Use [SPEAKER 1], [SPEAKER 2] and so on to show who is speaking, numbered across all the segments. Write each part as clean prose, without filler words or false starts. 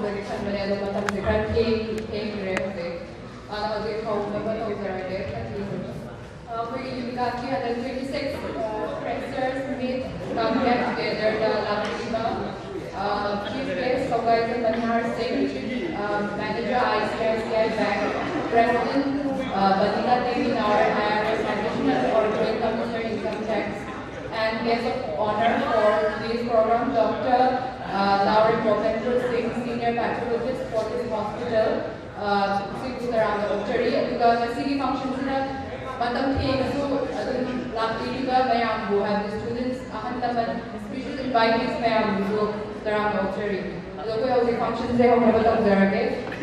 [SPEAKER 1] ꯍꯥꯏꯕꯒꯤ ꯈꯟꯕꯅꯦ ꯑꯗꯣ ꯃꯇꯝꯁꯦ ꯈꯔ ꯊꯦꯡꯈ꯭ꯔꯦ ꯍꯧꯖꯤꯛ ꯍꯧꯖꯤꯛ ꯍꯧꯅꯕ ꯇꯧꯖꯔꯒꯦ ꯑꯩꯈꯣꯏꯒꯤ ꯌꯨꯅꯤꯀꯥꯁꯀꯤ ꯍꯟꯗꯛ 26 ꯐ꯭ꯔꯦꯁꯔꯁ ꯃꯤꯠ ꯒꯦꯠ ꯇꯨꯒꯦꯗꯔꯗ ꯂꯥꯛꯄꯤꯕ Chief Guest Supervisor Manhar Singh, Manager ICICI Bank, President Banita Devi Nair, IRS Additional Auditor Commissioner Income Tax, and guest of honor for today's program, Dr. Lauren Bhupendra Singh, Senior Pathologist, Fortis Hospital, Sikutarama Ochari, because the city functions in a matam thesu adum lakiriba mayam bu have the students ahan laman special invitees mayam bu tarama ochari ado ko house functions se hum batam jarage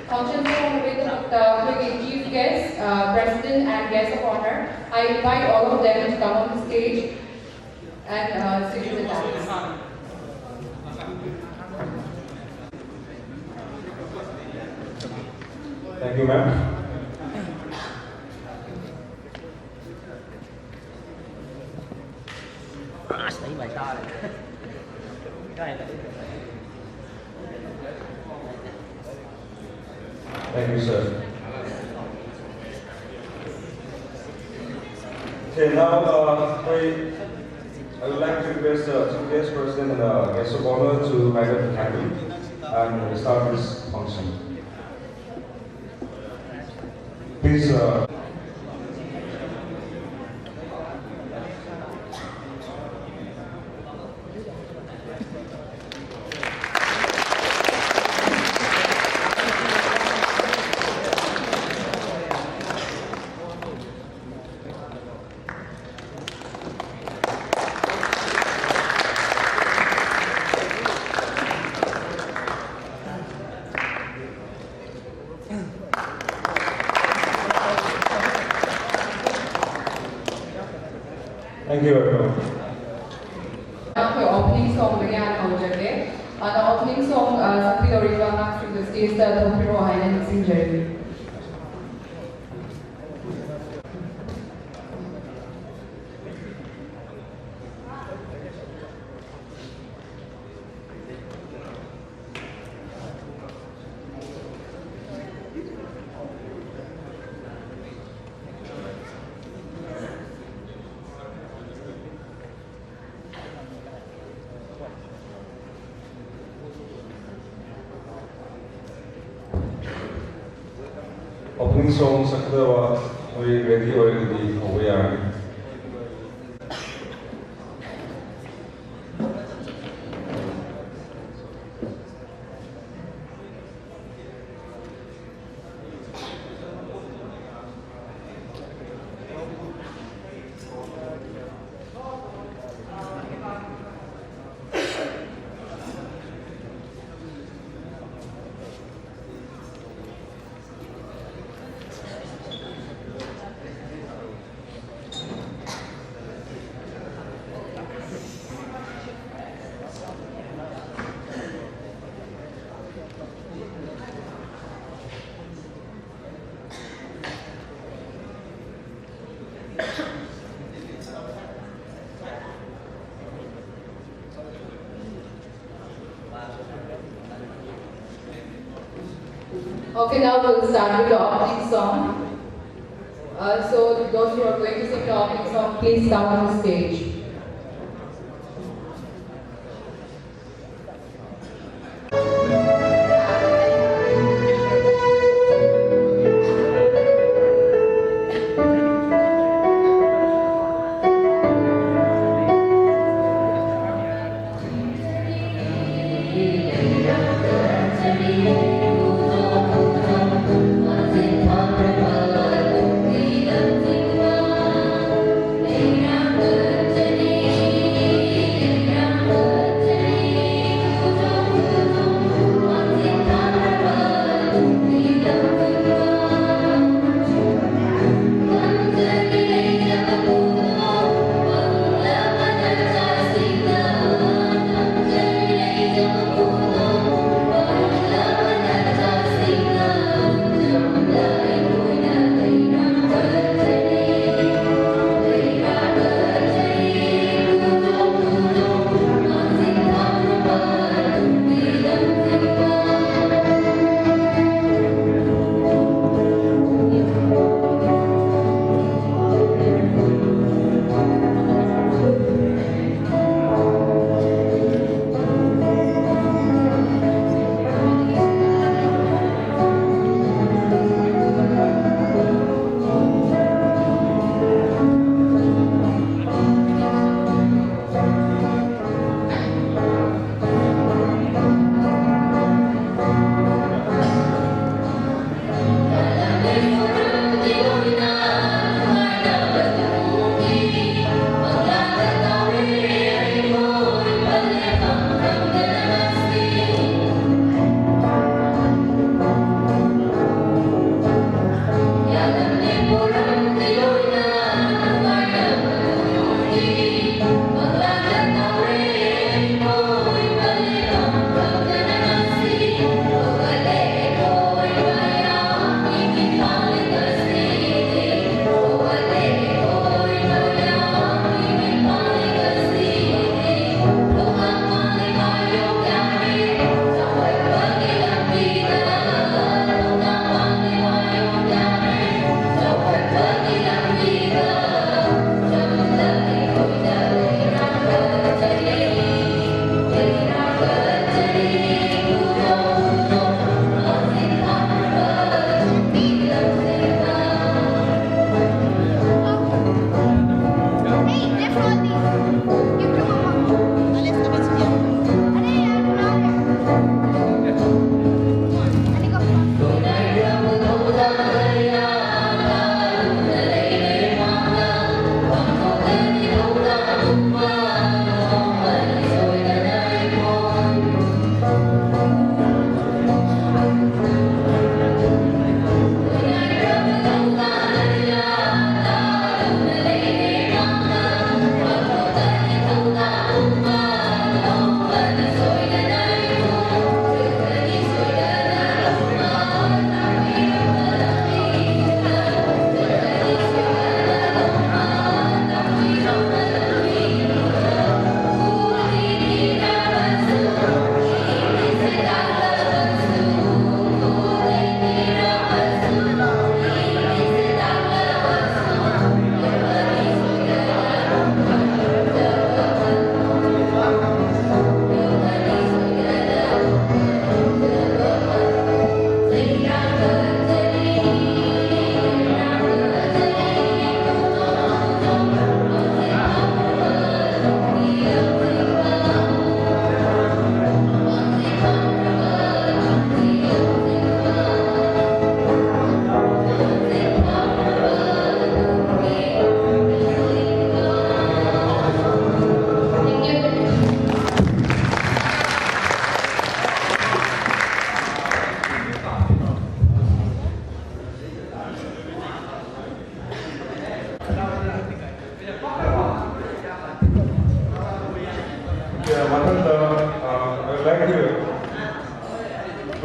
[SPEAKER 1] functions se hum be to chief guest president and guest of honor. I invite all of them to come on the stage and sit with us.
[SPEAKER 2] Thank you, ma'am. Thank you, sir. Okay, now I would like to request Chief Guest President and Guest of Honor to light up the candle and start this function. Please. Thank you, everyone.
[SPEAKER 1] Our opening song began on Jagde. The opening song, Sakri Doriva Max to the stage, the Hero Highland Sing Jeremy.
[SPEAKER 2] Opening song Sakdawa, we ready already. We are.
[SPEAKER 1] Okay, now we'll start with the opening song. So those who are going to sing the opening song, please come on the stage.
[SPEAKER 3] Thank you.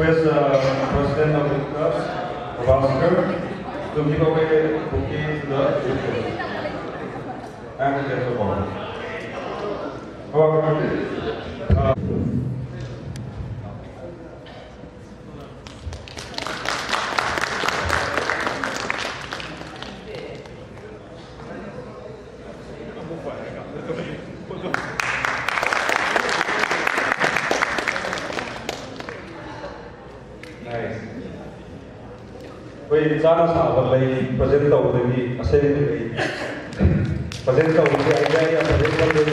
[SPEAKER 2] request President of UNIKAS, Ambassador, to give away a bouquet to the visitors and the guests of honor. Nice. We Chana Sabalay, present of the assembly, present of the idea, present of the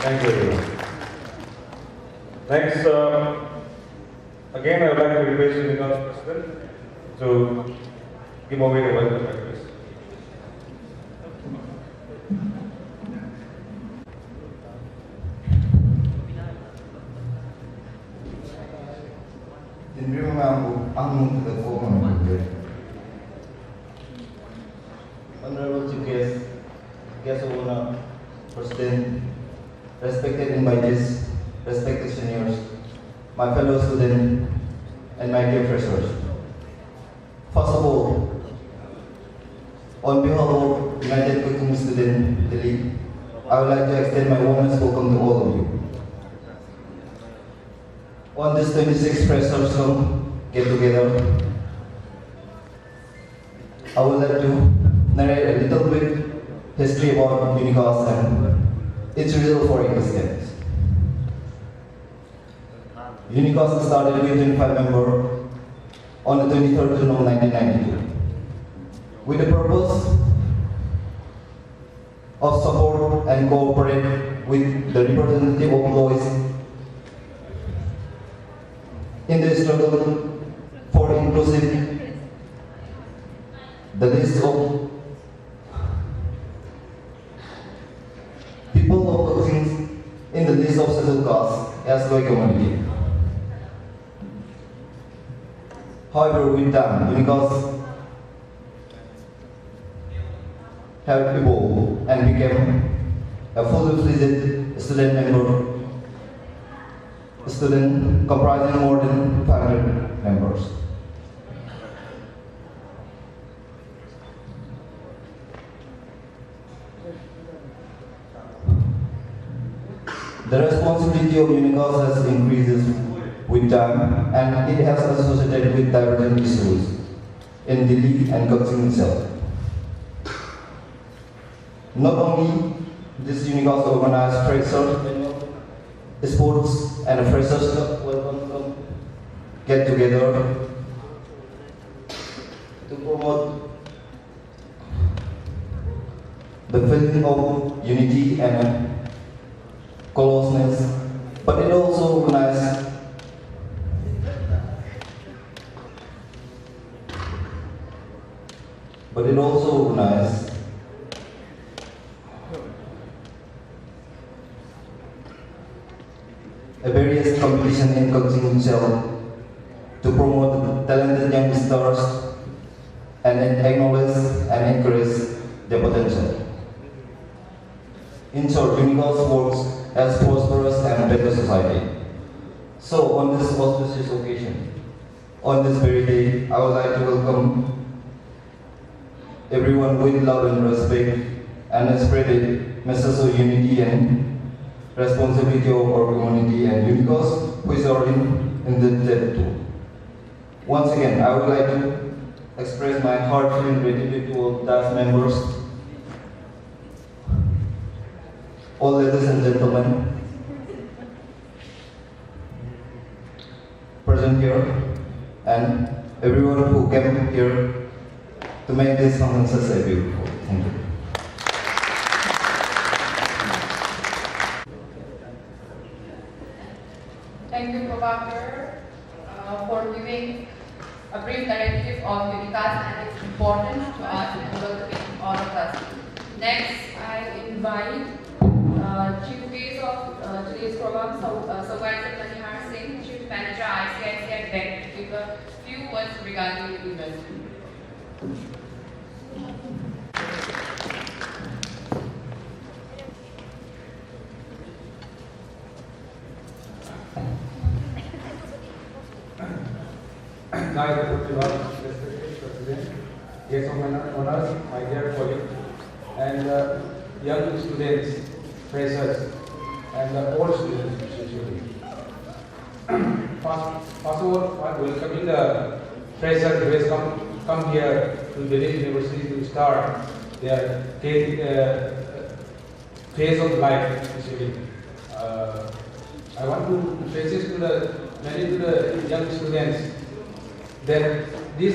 [SPEAKER 2] thank you everyone. Next, again I would like to request the UNIKAS President to give away the welcome address.
[SPEAKER 3] Honorable Chief Guest, guest of honor, President, respected invitees, respected seniors, my fellow students, and my dear freshers. First of all, on behalf of United CUM Student Delhi, I would like to extend my warmest welcome to all of you. On this 26th freshers get together, I would like to narrate a little bit history about UNIKAS and its reason for existence. UNIKAS started with 25 members on the 23rd of June 1992 with the purpose of support and cooperate with the representative of employees in the struggle for inclusive. The list of people of Kakching in the list of scheduled castes as low community. However, with time, UNIKAS have evolved and became a fully-fledged student comprising more than 500 members. The responsibility of UNIKAS has increased with time and it has associated with divergent issues in Delhi and Kakching itself. Not only this UNIKAS organized freshers, sports and freshers club get together to promote the feeling of unity and closeness, but it also organizes a various competition in Kakching itself to promote talented young stars and acknowledge and encourage their potential. In short, UNIKAS works as prosperous and better society. So, on this auspicious occasion, on this very day, I would like to welcome everyone with love and respect and spread a message of unity and responsibility of our community and UNIKAS, who is our in the step too. Once again, I would like to express my heartfelt gratitude to all staff members, all ladies and gentlemen present here, and everyone who came here to make this function such a beautiful. Thank you.
[SPEAKER 1] Thank you, Prabhakar, for giving a brief narrative of UNIKAS and its importance to us and welcoming all of us. Next, I invite Chief Guest of today's program, Supervisor Manihar Singh, Chief Manager ICICI Bank, to give a few words regarding the event.
[SPEAKER 4] Nice to you all, respected President, guests of honors, my dear colleagues, and young students, freshers, and old students, especially. First of all, I'm welcoming the freshers who has come here to Delhi University to start their phase of life, especially. I want to stress to the young students that we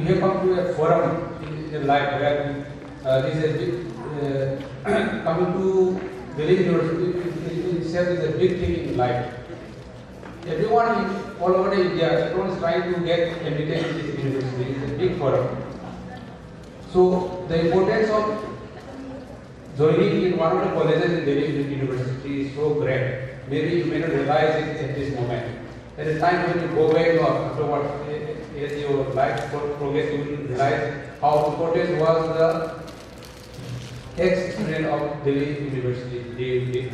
[SPEAKER 4] have come to a forum in life where this is a big coming to Delhi University itself is a big thing in life. Everyone all over India, everyone is trying to get admitted in this university. It's a big forum. So the importance of joining in one of the colleges in Delhi University is so great. Maybe you may not realize it at this moment. At the time when you go back afterward, as your life progress, you will realize how important was the ex-student of Delhi University. They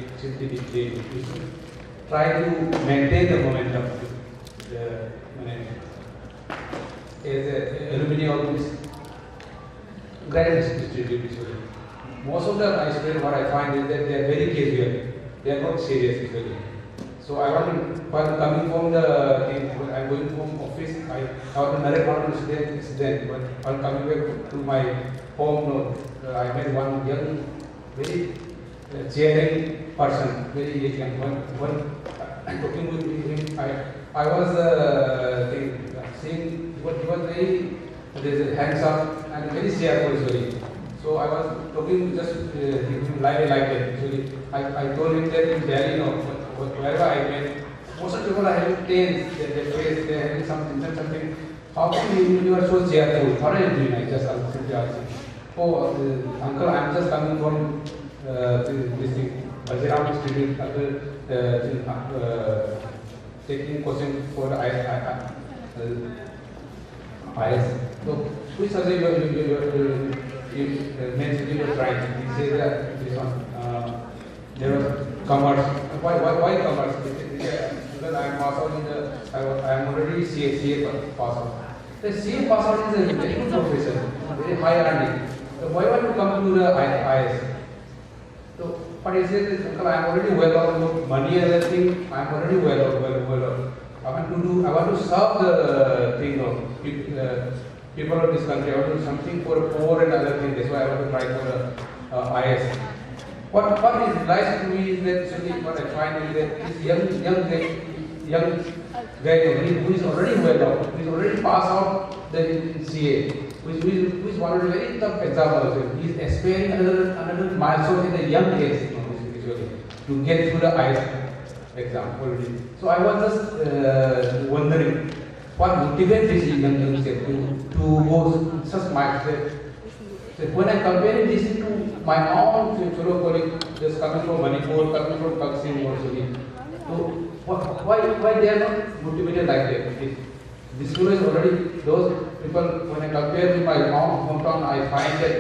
[SPEAKER 4] try to maintain the momentum as an alumni of this graduate institute. Most of the students, what I find is that they are very casual. They are not serious usually. So I want to, while coming from the thing, I'm going from office, I have another part of the incident, but while coming back to my home, I met one young, very cheering person, very young one. Talking with him, I was seeing what he was very handsome and very cheerful usually. So I was talking just like that. Actually, I told him that in Delhi, wherever I went, most of the people are having pains, their face, they are having something. How come you are so cheerful? What are you doing? I just simply asked him. Oh, uncle, I am just coming from this thing, Bajiram Institute, taking question for the IS. So, which subject you mentioned you were trying? He said that this one, there was commerce. Why commerce? Because I am pass out in the, I am already CA pass out. The CA pass out is a very good profession, very high earning. So why want to come to the IS? So, but he says, uncle, I am already well off, money and everything, I am already well off. I want to serve the thing of people of this country. I want to do something for poor and other things. That's why I want to try for the IS. What is nice to me is that actually what I find is that this young guy who is already well off, who is already passed out the CA, which is one of the very tough examples. He is aspiring another milestone in the young age to get through the IS exam already. So I was just wondering what motivates this young to go such mindset. So when I compare this to my own fellow colleague, just coming from Manipur, coming from Kakching also, so why they are not motivated like that? This school is already, those people, when I compare with my hometown, I find that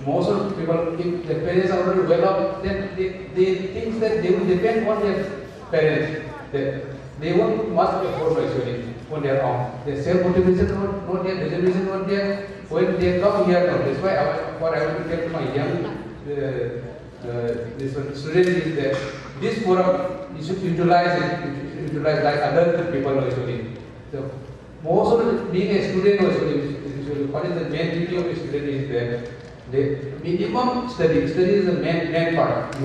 [SPEAKER 4] most of the people, if their parents are already well off, then they think that they will depend on their parents. They won't much effort actually on their own. Their self-motivation, not their determination, not their, when they come here, no. That's why what I want to tell to my young this student is that this forum, you should utilize like other people actually. So most of the, being a student actually, what is the main duty of a student is that the minimum study is the main part.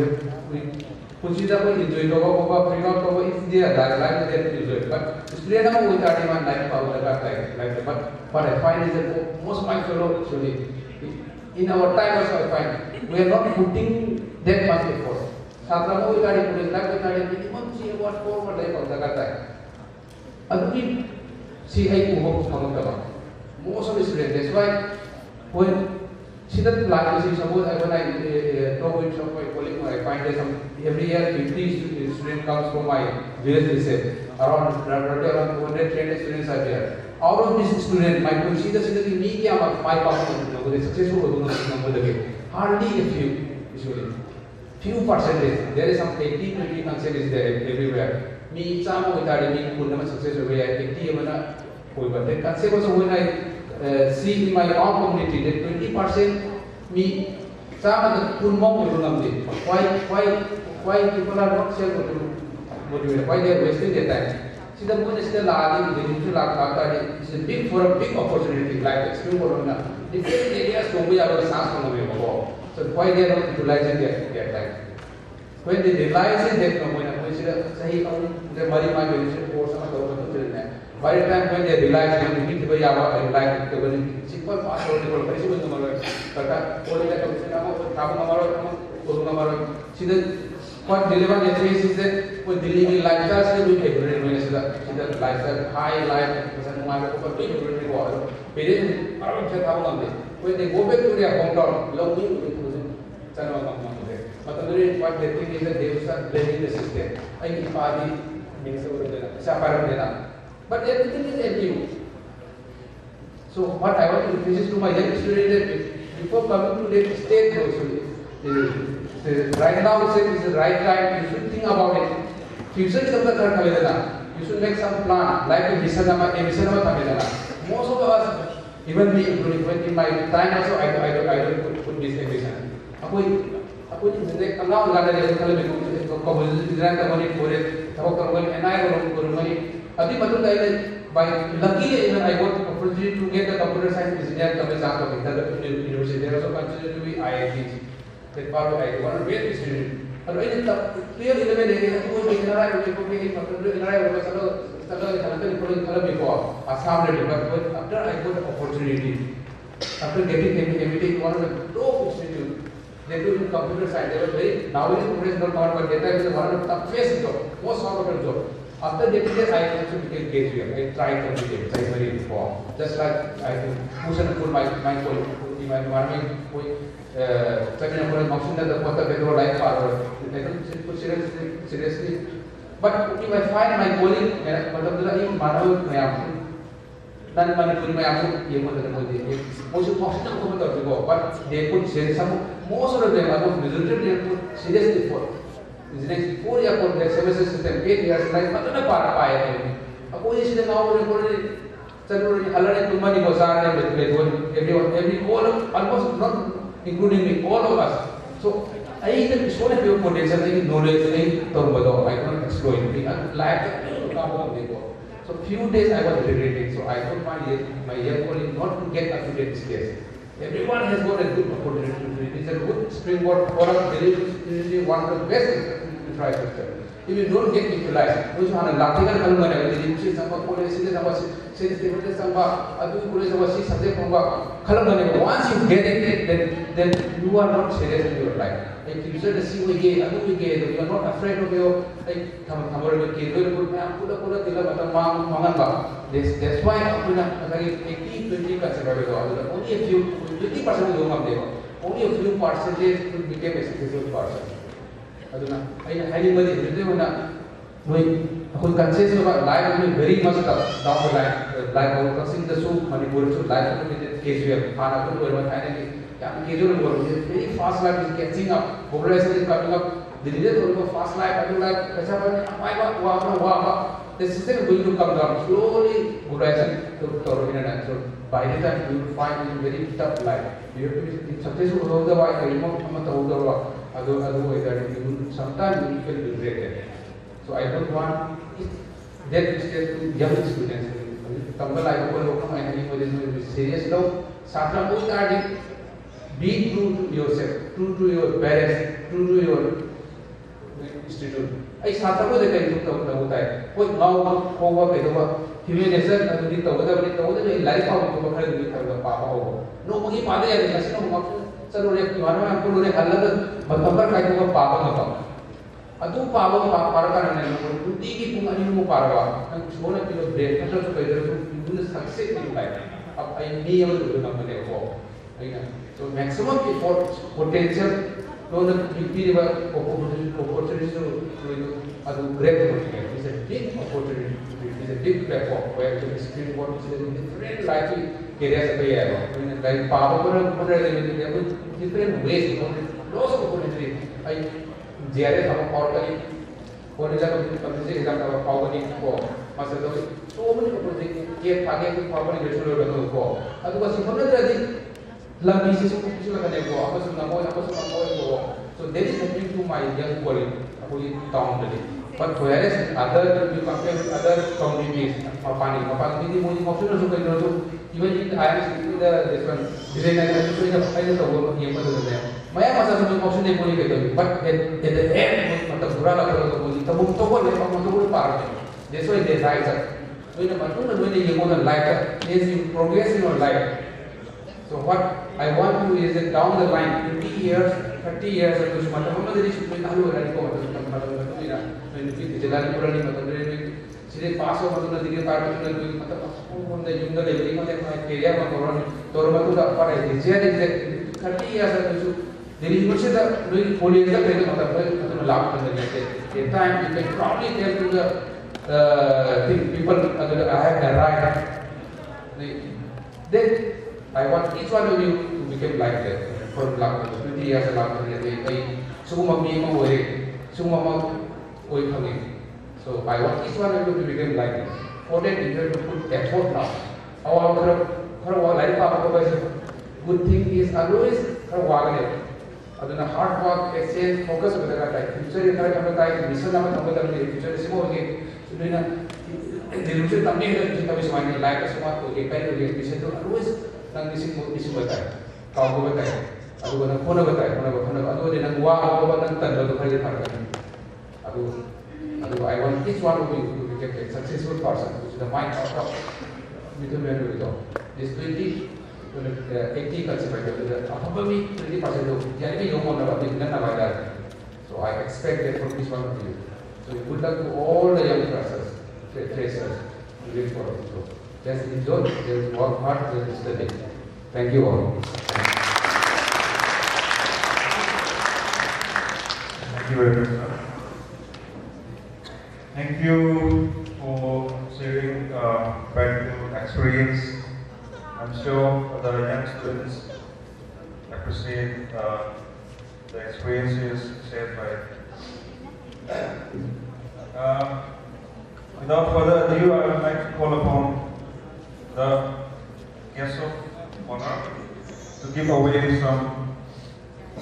[SPEAKER 4] Consider what enjoy free is there, life is there to enjoy. But student are with life but what I find is that most of my fellow actually, in our time also I find, we are not putting that much effort. Satramo with minimum see what forward life of the Katai. Again, see I most of the students, that's why when see that like suppose when I talk with some of my colleagues, I find that every year 50 students comes from my village research. Around 200 students are there. Out of these students, my consider me 5% successful hardly a few usually. Few percentage. There is some 80-20% is there everywhere. Me some with me successful 80 But the concept also when I see in my own community that 20% me some of the pulmon why people are not self-motivated, why they are wasting their time. See the point is still it's a big for a big opportunity like extreme corona. Different areas so we are so why they are not utilizing their time. When they realize that by the time when they realize when we meet the Yava, like the simple fast or what relevant at least is that when living lifestyle still we take the lifestyle high life when they go back to their hometown, but what they think is that they will start blaming the system. But everything is empty. So what I want to finish to my young students that before coming to the state right now it's the right time, you should think about it. Future is the you should make some plan, like a Visanama. Most of us, even me, including in my time also, I don't put this ambition. Aku ini sedek kalau nggak ada yang kalau komposisi desain kami boleh tahu kalau kami enak kalau kami tapi betul tak by luckily even I got opportunity to get the computer science engineer kami sangat kita the university there also considered to be IIT that part of I one great student kalau ini tak clear elemen ini aku boleh kenal aku boleh kenal aku kalau kalau before Assam level but after I got the opportunity after getting everything one of the top institute. They do in computer science. They were very nowadays professional power, but data is one of the toughest job, most horrible job. After getting this, I also became KGM. I tried computing, primary before. Just like I push and pull my phone in my environment. Second of all, motion that the water better life power. I don't seriously. But if I find my calling, then Manipuri may have most of the but they put most of them are resulted they put seriously for. This next 4 years for their semester system, 8 years like another part of a position now recorded. Already too many was every all almost not including me, all of us. So I even shown a few potential knowledge in Torbado, I cannot explore it. Like so few days I was regretting, so I told my young colleague not to get up to date skills. Everyone has got a good opportunity. It's a good springboard for us. Really one of the best infrastructure. If you don't get utilized, those who are laughing at once you get it, then you are not serious in your life. If you say the COE, you are not afraid of your that's why 80-20 consider only a few 20% only a few percentage will become a successful person. We consider about life will be very much tough down the line. Like our crossing the soup, Manipur, so life will be the case we have. Very fast life is catching up, population is coming up. The result of fast life, the system is going to come down slowly. So by the time you will find it very tough life. You have to be successful otherwise sometimes you will feel regretted. So I don't want that mistake to young students. Serious now. Be true to yourself, true to your parents, true to your institute. I started with the humiliation and the life of the Papa. No money, Father, and the Casino suddenly Papa. Adu Papa and Tiki Pumani Parva, and it's one of your brain, you will succeed in life. I need to do the so maximum potential, know the big opportunities to great motivation. It's a big opportunity. It's a big platform where to explain what is different life areas like power, different ways, lots of opportunity. I JRS for example, example power for master so many project get target power resolution for otherwise if not ready lambi is so so that is happening to my young colleague town today. But whereas other you compare with other communities, Mapani, even in I am speaking this one design the work here for them. Maya masa some option they only get but at the end मतलब बुरा लग रहा है तो वो तो वो पार है. That's why they rise up. When you go to life, as you progress in your life. So what I want you is that down the line, 20 years, 30 years, and you must have this when you are when you jalan purani sini pass over to the part from the younger level, area Torma to the part is 30 years. There is much that doing 4 years of love the time you can probably tell to the people I have the right. Then I want each one of you to become like that. For 20 years of love, so I want each one of you to become like that. For that, you have to put effort now. Good thing is always hard work, exchange, focus on the future. Mission future is more again. So, the future something like a smart mission to always mission better. Kau better. Adu gana phone better. Adu dengan wah adu tan lalu kali tarkan. Adu I want each one of you to become a successful person, which is the mind of middle. This 80 considered probably 20%. So I expect that from each one of you. So good luck to all the young freshers to live for it. So just enjoy, just work hard, just study. Thank you all.
[SPEAKER 2] Thank you very much, sir. Thank you for sharing practical experience. I'm sure the young students appreciate the experiences shared by. Without further ado, I would like to call upon the guest of honor to give away some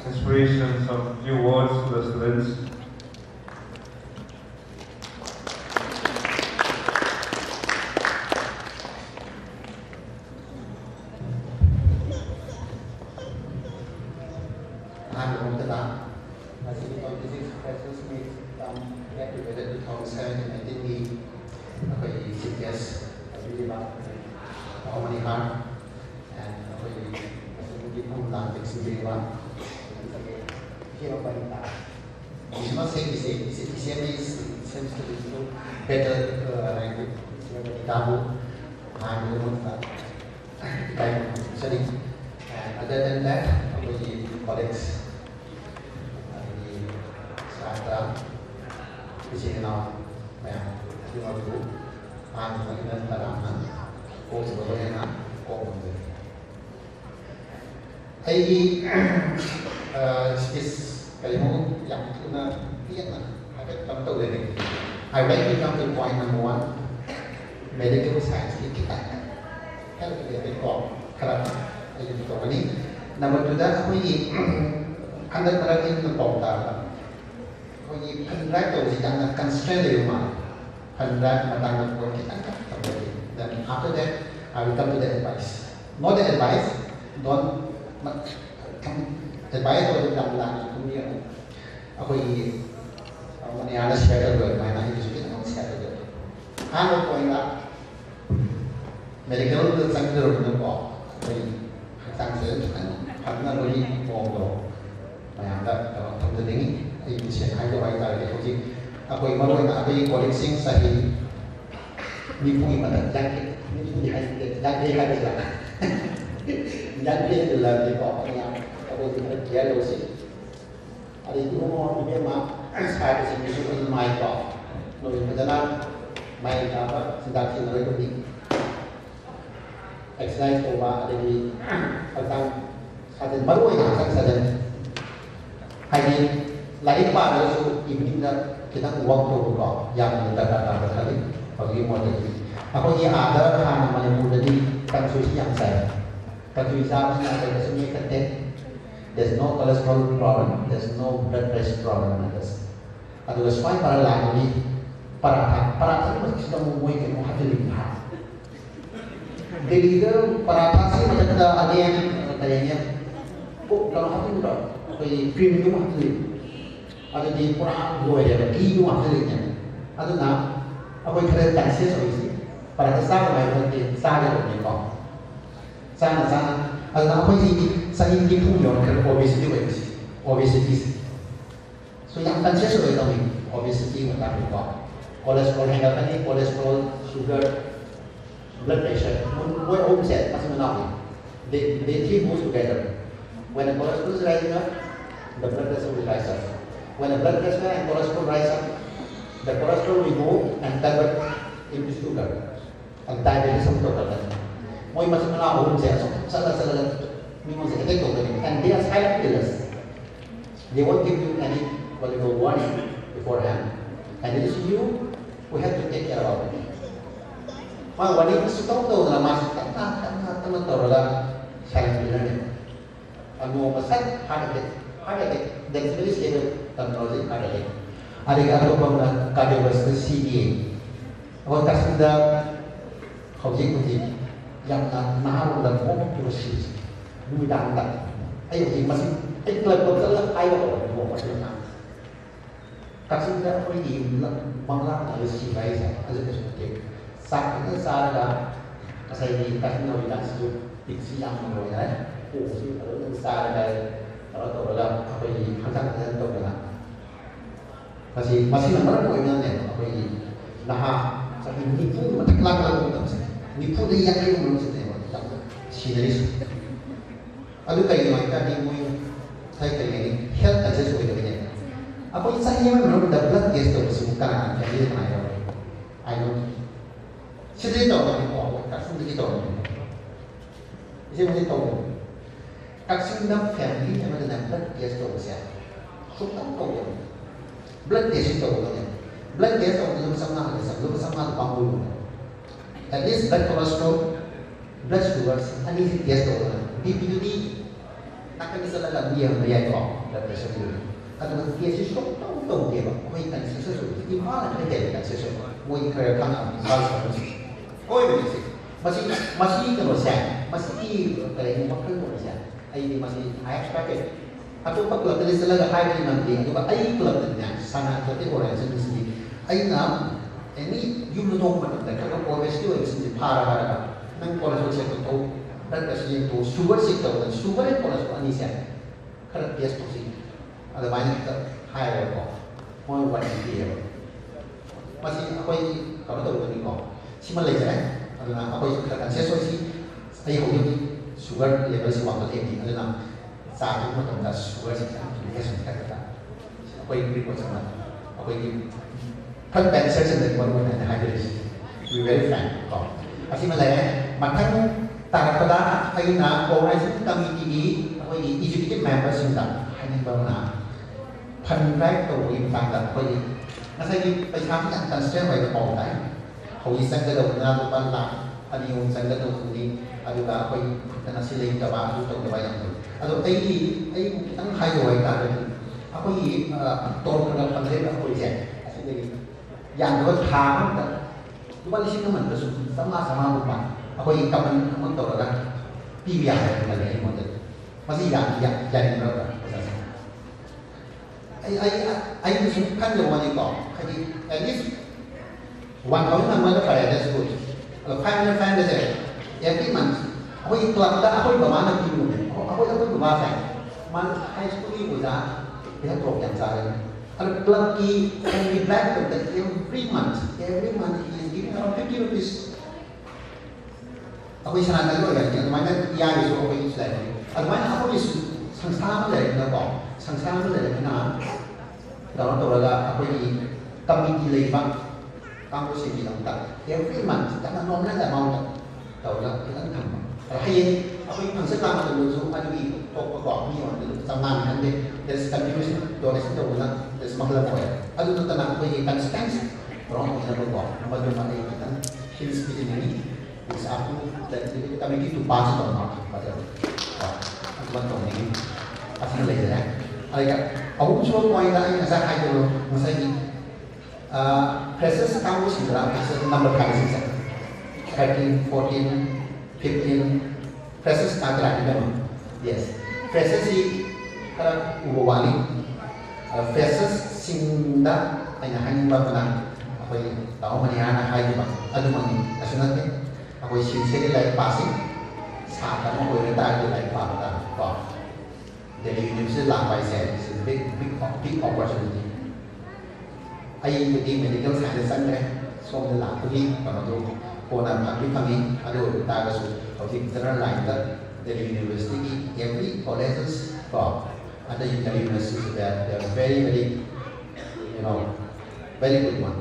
[SPEAKER 2] inspiration, some few words to the students.
[SPEAKER 5] I would like to come to point number one. Medical science kita kalau kita tengok kerana ini kita ini number two dah kau ini anda terang ini nampak tak kau ini hendak tu jangan constrain di rumah hendak matang kau kita tak boleh dan after that I will come to the advice not the advice don't advice tu dalam lagi kemudian aku ini mana ada share tu mana ini juga nak share tu hang point lah medical center itu kok, center karena bagi orang yang ada tempat ini, ini saya ada banyak lagi jadi aku ingin mahu nak bagi collecting sahih ni pun mana jangan ni jangan jangan adalah di kok yang aku ingin dia dosi ada itu mau dia mah saya di sini sudah main kok, lalu macam main apa sedang sini lagi exercise over the saja baru yang saja hari lain pada itu evening kita waktu buka yang kita kali bagi model. Aku ini ada hanya mana muda di country yang saya. Country saya ni ada semua kete. There's no cholesterol problem, there's no blood pressure problem in this. Ada sesuai para lain ni para itu kita memulai kita hati lihat. Jadi itu para sih macam ada yang katanya, kalau hati muda, pergi film itu hati. Ada di Quran dua ada di dua hati. Ada nak apa yang kita tansi solusi. Para kesal mai nanti saya ni kau. Sana ada apa yang saya ingin punya kalau obesity. So yang tansi solusi kami obesity macam apa? Kolesterol hingga ni kolesterol, sugar, blood pressure. What all said masih menarik. They three goes together. When the cholesterol is rising up, the blood pressure will rise up. When the blood pressure and cholesterol rise up, the cholesterol will go and convert into sugar. And diabetes will go. Moi masih menarik saya. Salah memang saya itu and they are silent killers. They won't give you any valuable warning beforehand. And it is you who have to take care of it. Màวันนี้สุดท้ายเรามาตั้งตัวเราใช้เงินเนี่ยอันนู้นมาสั่งหาเด็กเด็กที่เสียตั้งตัวหาเด็กอะไรก็เราบอกนะการเดินไปซีดีเอาแต่สิ่งเดียวเขาจริงยังน้าเราโม่ตัวชีดูดังไอ้จริงมาสิไอ้เกลือตัวเลือกไอ้เราบอกว่าจะทำKakching dah pergi Bangla ada sifai saya, ada sesuatu. Saat itu saya ini Kakching dah bilang sesuatu diksi yang menolak. Oh, sih kalau saya kalau orang apa ini hantar hantar tu lah. Masih nama orang yang ni apa ini. Nah, saya ini pun macam lagu tu saya. Ini pun dia yang belum saya tahu. Sinis. Aduh kayak mana ni mui saya kayak ini health aja sesuatu begini. Apa yang saya memang dah blood gas tu bukan jadi mana orang. I know. Sedih tahu ni orang Kakching sedih tahu. Sedih tahu. Kakching dah family yang ada blood gas tu siapa. Suka tahu. Blood gas itu apa? Blood gas tu belum sama bangun. At least blood cholesterol, blood sugar, ani gas tu. BP tu ni nak kena salah dia kau blood pressure tu. Atau dia sesuatu tahu dia apa yang sesuatu di mana dia kan sesuatu mau ikut kan hal seperti kau ini masih kalau saya masih kalau ini makan kalau saya ini masih high expected atau kalau tadi selalu high nanti atau ai kalau tadi sana seperti orang sendiri ai nam ini you know mana kalau always itu sendiri para nang kalau sesuatu tahu dan kasih itu sugar sih tahu dan sugar itu kalau sesuatu ini saya kerap biasa tu ada banyak high level, mau buat dia. Masih apa ini kalau tahu ni kau, si Malaysia ada apa itu katakan sesuatu saya hobi sugar level si waktu ini ada satu macam dah sugar si dia sudah kata apa ini macam apa ini kan bensin dari mana ada hydration, we very frank kau. Asal Malaysia, macam tak pada ayu na organization committee apa ini executive members sudah hanya bawaพันแรกตัวอินฟังแบบคนนั่นใช่ไปทำที่การเชื่อมไปกับองค์ไหนเขาอีสังเกตดูนะตัวปัญหาอันนี้องค์สังเกตดูตรงนี้อันนี้ก็ไปนั่นสิเลยกับว่าดูตรงกับว่าอย่างไรอันนี้ตั้งใครอยู่ไว้กันเลยakuอีตัวกับพันเล็กakuอีแจกอย่างว่าทางแต่ว่าที่นั่นมันก็สุดสมาบุกมาakuอีกำมันตัวละพี่วิญญาณอะไรอย่างเงี้ยmasih yang berapa I itu kan yang mana kau, jadi at least one tahun nama tu pada ada sebut. Kalau fan dah saya, every month, aku ikut dah aku bermana minggu, aku bermana, man high school itu dah, dia program saya. Kalau lagi can be back to that every month he is giving around 50 rupees. Aku isyarat dulu ya, yang mana dia itu aku isyarat. Kalau mana aku itu sama dari nak sang dari mana dalam tu adalah apa ini committee leibang kamu sendiri tak every month jangan normal dah mau tahu lah kita kan kalau ꯑꯩꯈꯣꯏ function ꯂꯥꯛꯄ ꯃꯇꯝꯗꯁꯨ ꯑꯗꯨꯒꯤ ꯊꯣꯛꯄꯀꯣ ꯃꯤ ꯑꯃꯗ ꯆꯥꯝꯃꯉꯥ ꯈꯟꯗꯦ days contribution donation ꯇꯧꯕꯅ days ꯃꯈꯜ ꯑꯃ ꯑꯣꯏ ꯑꯗꯨ ꯅꯠꯇꯅ ꯑꯩꯈꯣꯏꯒꯤ ꯀꯟꯁꯤꯁꯇꯦꯟꯁꯤ ꯔꯣꯡ ꯑꯣꯏꯅꯕꯀꯣ ꯃꯗꯨꯃ ꯑꯩ ꯈꯤꯇꯪ ꯍꯤꯟꯁ ꯄꯤꯖꯅꯤꯡꯉꯤ ꯏꯠꯁ ꯑꯞ ꯇꯨ ꯗ ꯀꯃꯤꯇꯤ ꯇꯨ ꯄꯥꯁ ꯇꯧꯅ ꯑꯗꯨꯃꯥꯏꯅ ꯇꯧꯅꯤꯡꯉꯤ ꯑꯁꯤꯅ ꯂꯩꯖꯔꯦ ꯑꯗꯨꯒ ꯑꯍꯨꯝꯁꯨꯕ ꯄꯣꯏꯟꯗ ꯑꯩ ꯉꯁꯥꯏ ꯍꯥꯏꯖꯕ ꯉꯁꯥꯏꯒꯤ ꯐ꯭ꯔꯦꯁꯔꯁ ꯀꯥꯡꯕꯨꯁꯤꯡꯗ ꯐ꯭ꯔꯦꯁꯔꯁ ꯅꯝꯕꯔ ꯈꯥꯏꯕꯁꯤꯡꯁꯦ 13, 14, 15 freshers ꯉꯥꯛꯇ ꯂꯥꯛꯏꯗꯅ ꯌꯦꯁ ꯐ꯭ꯔꯦꯁꯔꯁꯤ ꯈꯔ ꯎꯕ ꯋꯥꯠꯂꯤ ꯐ꯭ꯔꯦꯁꯔꯁꯁꯤꯡꯗ ꯑꯩꯅ ꯍꯥꯏꯅꯤꯡꯕ ꯑꯃꯅ ꯑꯩꯈꯣꯏ ꯇꯥꯎ ꯃꯅꯤꯌꯥꯅ ꯍꯥꯏꯈꯤꯕ ꯑꯗꯨꯃꯛꯅꯤ ꯑꯁꯤ ꯅꯠꯇꯦ ꯑꯩꯈꯣꯏ ꯁꯤꯟꯁꯤꯌꯔꯂꯤ ꯂꯥꯏꯔꯤꯛ ꯄꯥꯁꯤ ꯁꯥꯇ꯭ꯔ ꯑꯃ ꯑꯣꯏꯔ ꯇꯥꯔꯗꯤ ꯂꯥꯏꯔꯤꯛ ꯄꯥꯕ ꯇꯥꯕ ꯀꯣ ꯗꯦꯜꯂꯤ ꯌꯨꯅꯤꯚꯔꯁꯤꯇꯤ ꯂꯥꯛꯄ ꯍꯥꯏꯁꯦ ꯕꯤగ్ ꯑꯣꯄꯣꯔꯆꯨꯅꯤꯇꯤ ꯑꯩꯕꯨꯗꯤ ꯃꯦꯗꯤꯀꯦꯜ ꯁꯥꯏꯟꯁꯇ ꯆꯪꯈ꯭ꯔꯦ ꯁꯣꯝꯗ ꯂꯥꯛꯄꯒꯤ ꯀꯩꯅꯣꯗꯣ ꯀꯣꯟꯅ ꯐꯪꯉꯤ ꯑꯗꯨ ꯑꯣꯏꯕ ꯇꯥꯔꯒꯁꯨ ꯍꯧꯖꯤꯛ ꯖꯦꯅꯔꯦꯜ ꯂꯥꯏꯟꯗ ꯗꯦꯜꯂꯤ ꯌꯨꯅꯤꯚꯔꯁꯤꯇꯤꯒꯤ ꯑꯦꯚ꯭ꯔꯤ ꯀꯣꯂꯦꯖꯦꯁ ꯀꯣ ꯑꯇꯩ ꯗꯦꯜꯂꯤ ꯌꯨꯅꯤꯚꯔꯁꯤꯇꯤꯁꯤꯗ very very good one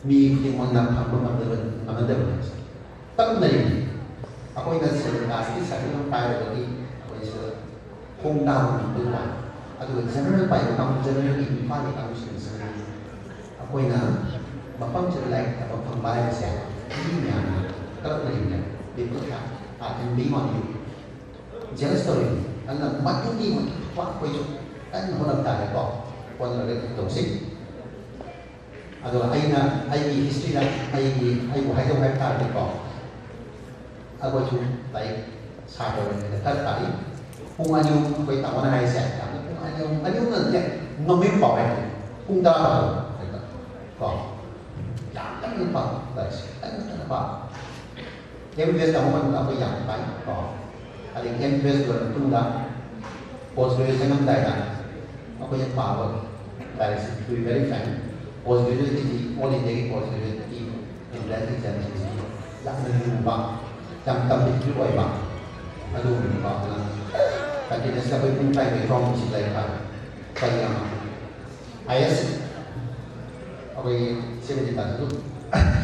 [SPEAKER 5] mi khudingmakna phangba ngamadabani tamnari akoina class ki certificate pairagani akoisa hometown number 1 adu general pai kam general ki imphal kam sin akoina mapam chal like ta phangbai se ni nya tamnari nya people ka can be on you jealous story anna matuki wa koisu kan honam ta ko kon la to sin ado aina ai history na ai bu hai dong hai ta de ko ago chu lai sa do ne ta ta ni pung anyu koi ta wana hai sa ta pung anyu na ne no mi pa ai pung da ko ya ta ni pa da shi ta ni pa em ves ta mo na pa yang pai ko ali em ves do pung da post graduation nam dai da ako ya pa ba that is to be very frank postgraduate all India postgraduate in that examination yang menubah yang tampil di luar bang aduh menubah lah tapi dia sampai pun try from si lain kan saya ayas apa siapa cerita tu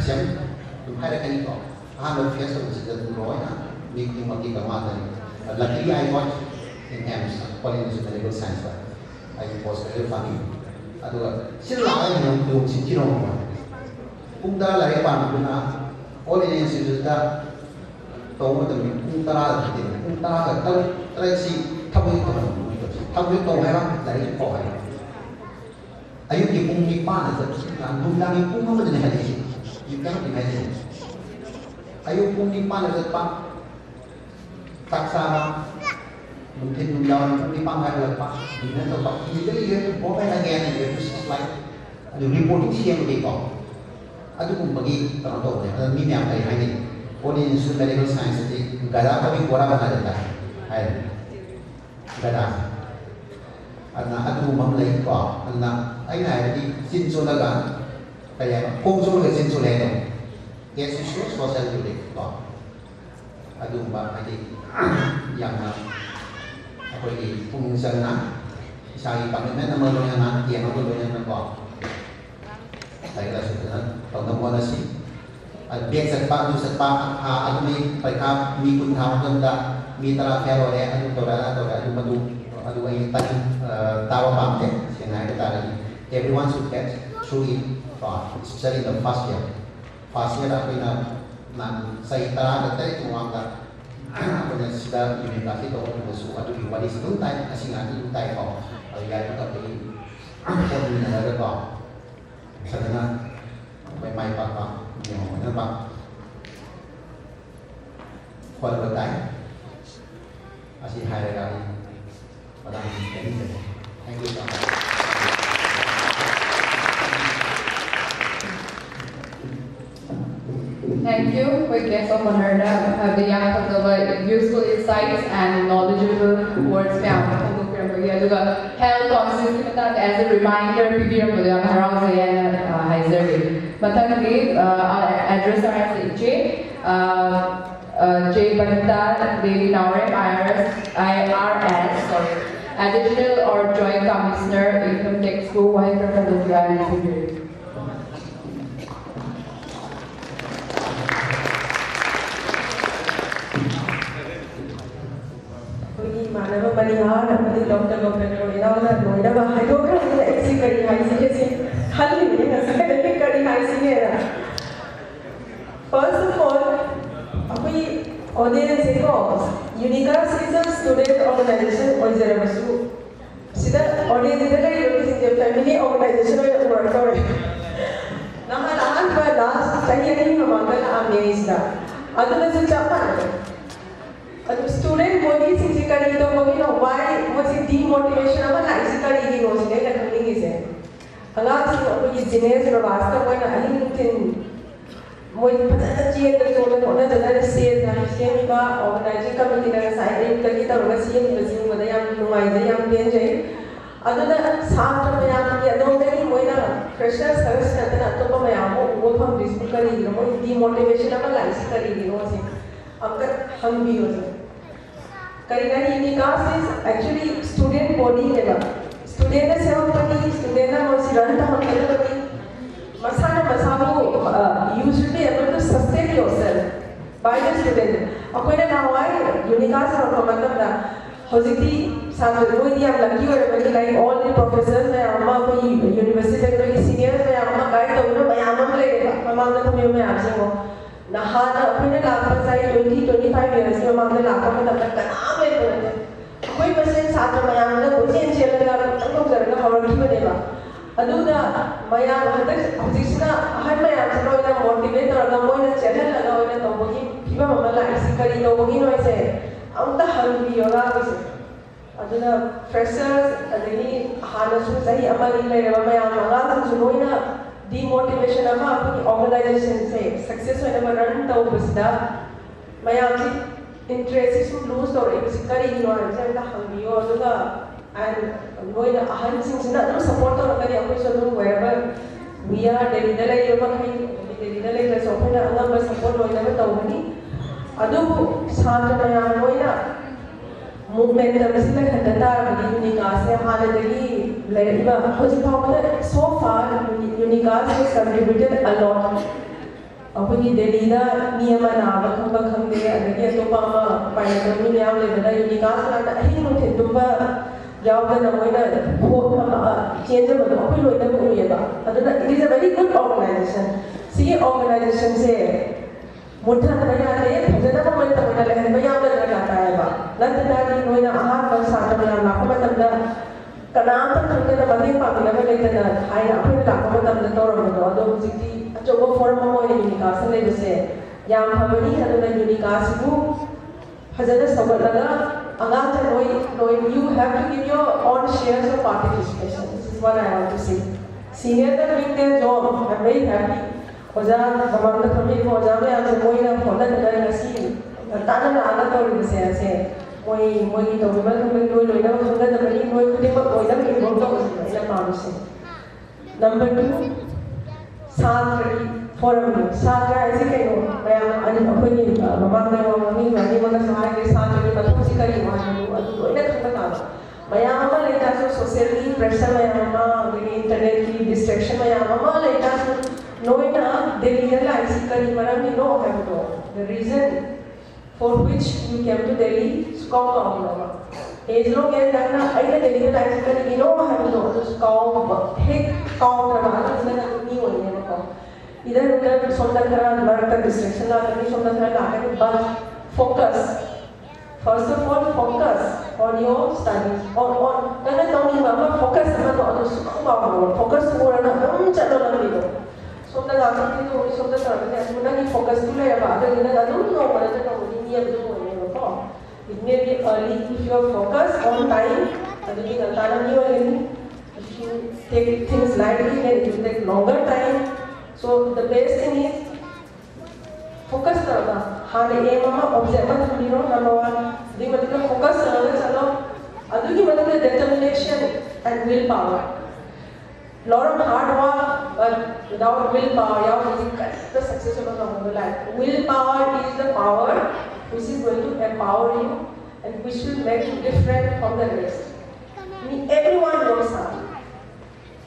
[SPEAKER 5] siapa tu hari kan itu ada face tu sudah dulu ya meeting mati kemana luckily I got in AMS College of Medical Science I postgraduate funding aduga sinlaga ni yung sinjiro mo kung da lai pa na all in institute da to mo da kung tara ka tara si thabu to hai ba lai ko hai ayu ki kung ni pa na sa kung da ni kung mo da ni hali you cannot imagine ayu kung ni pa na sa pa taksa mungkin menjawab di pangkat lepas di mana tempat kita lihat boleh lagi yang itu slide ada reporting sih yang lebih kau ada pun bagi tahu ya ada mimi yang dari hari ini institut medical science itu gak ada tapi kurang ada hai gak ada ada memulai kau ada ai này đi xin số là cả kayak kung số là xin số này đâu yes social social unit kau ada mbak ada yang ako'y pumunsan na isang ipamit na naman doon na tiyan ako doon yan ko dahil na siya pagdamuha na si at biyak sa pa doon sa pa ano may pagka may kuntawag doon da may tara pero ano madu ay tawa pamte siya na ito everyone should get through it especially the first year ako'y na sa itara na tayo tumawag ka kemudian sudah UNIKAS itu ada di wadis tuntai asingan tuntai kok ya itu tapi kemudian ada kok misalnya main apa yang mana pak kuat bertai asyik hari kali pada ini thank you so much.
[SPEAKER 1] Thank you for guest of honor have the young of the useful insights and knowledgeable words health consciousness as a reminder PBM for the around the Hyzeri. Matangli address as J Banita Devi Naurem IRS additional or joint commissioner income tax school why
[SPEAKER 6] Manihan, Dr. Gopal, Noida, I don't know exactly how to say First of all, we audience UNIKAS is a student organization or is a audience is a family organization or work. Last student body physically why was it demotivation of a physically knows later is it. Alas, we genius or Vasta when I think with Patachi and the Tola or the state Naishima organizing committee and signing the guitar was seen with the young PNJ. Other than Santa Mayami, I don't know when pressure service and then Atomayamo, work on this book, demotivation of a life study, you know, after Humby was it. UNIKAS is actually student body level. Student is everybody, student was run the Masana you should be able to sustain yourself by the student. According to why UNIKAS or Commander Hosiki Sandoya lucky or like all the professors, university seniors, guide the Nahana, opinion outside 20-25 years, your mother Laka, कोई percent साथ में आया potential लगा तो करना हमारा की बनेगा अदूना माया हदक जिसना हर में आज लोग ना motivate और ना मोई ना channel लगा हुआ ना तो वो की किवा मम्मा ऐसी करी तो वो की ना ऐसे अंता हर भी होगा वैसे अदूना freshers अदूनी हालत सही अमली ले रहा माया मगाल तो जोई ना demotivation ama apni organization se success hoina run ta ubisda maya ki interest is lose or basically ignorance and the hambiyo aduga and noina ahan sing sina no support to kari apni sonu wherever we are Delhi yoga khai Delhi la so phina anga support hoina ba tawani adu satra maya noina movement da sila khatata UNIKAS se hanadagi so far, UNIKAS has contributed a lot. Apuni Delhi da niyama na bakam de adagi to pama painatami niyam le da UNIKAS na da hin no thumba job da moina ho change ba apuni lo da ko yeba aduna it is a very good organization. See organization se मुठा तैयार है भजना को मैं तब ना लहर में याद रखना है बा लंदन की नोई ना आहार का साथ में ना को मैं तब ना कनाम तक तुमने ना बंदी पापी ना मैं लेते ना हाय ना अपने लाको मैं तब ना तोड़ में दो जितनी जो वो फॉर्म में मोई UNIKAS ले जैसे याम भवनी है तो ना UNIKAS को भजना सब लगा अगांत नोई you have to give your own shares of participation. This is what I want to say. Senior that doing their job, I'm very happy. Oja, Bamang the family, Oja, I am going to hold the sea. Tana Anatol is say, Moi to women who will do the money, Moi to take up Oja in Rotos in a pharmacy. Number 2, Sadri Forum. Sadra, as you know, I am unopinion, Mamma, Mamma, Sadri, but physically, Mayama let us socially pressure Mayama, the internet distraction Mayama let us know it, they realize that you know how to go. The reason for which you came to Delhi is CUM. As long as I realize that you know how to go, so CUM, hey, CUM, is not new one. Either sometimes distraction, but focus. First of all, focus on your studies. On focus on so the last thing is so the focus to lay about it. I don't know what it may be early if you are focused on time. If you take things lightly, then it will take longer time. So the best thing is focus करना. हाँ ये मामा observer थोड़ी no number one. दी मतलब focus करना चलो. अदू की मतलब determination and willpower. Lot of hard work, but without willpower, you have the success of a life. Willpower is the power which is going to empower you and which will make you different from the rest. Everyone knows how.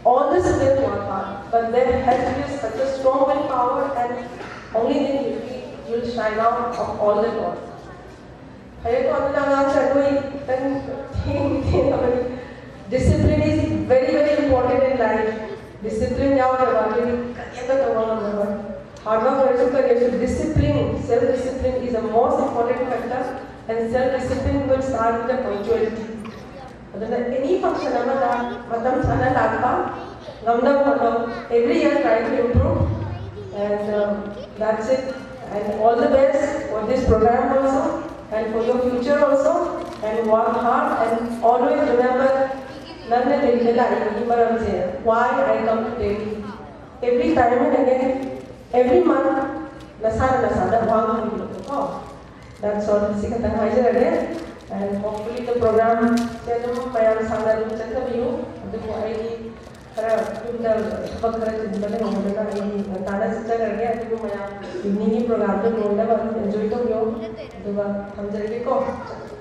[SPEAKER 6] All the students work hard, but there has to be such a strong willpower, and only then you will shine out of all the doors. discipline is very, very important in life. Discipline now hard work also discipline, self-discipline is the most important factor, and self-discipline will start with the punctuality. Any function every year try to improve, and that's it. And all the best for this program also, and for your future also, and work hard, and always remember why I come to Delhi. Every time and again, every month, that's all. And hopefully the program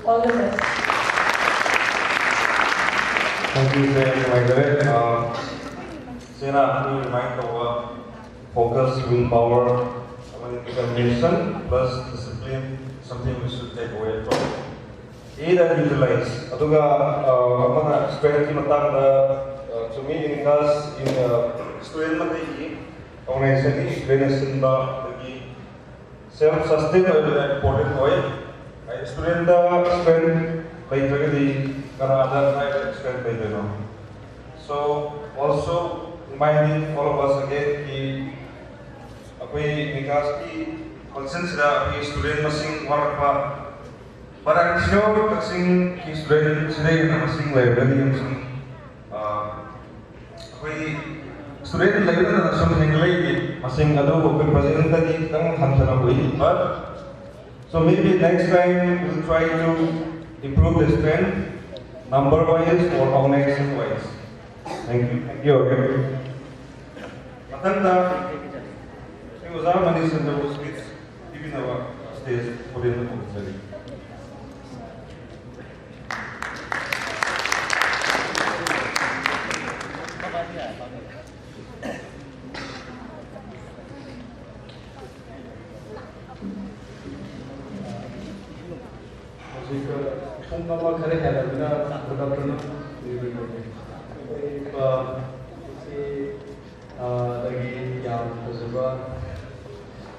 [SPEAKER 6] all the best.
[SPEAKER 2] Thank you very much. Sena, we remind our focus, willpower, determination, plus discipline, something we should take away from. Aid and utilize. Aduga, strength in to me, UNIKAS in student organization, explanation, self-sustained important way. Student strength later the other strength later. So also reminding all of us again the UNIKAS की consensus की student masing warakpa. But I'm sure Kakching की student today masing library student library na sum hinglay masing adu present tadi tang hanthana hui. But so maybe next time we'll try to improve the strength number wise or organization wise. Thank you. Thank you. Okay. Matanda, I was on this and those kids giving our stage for the study.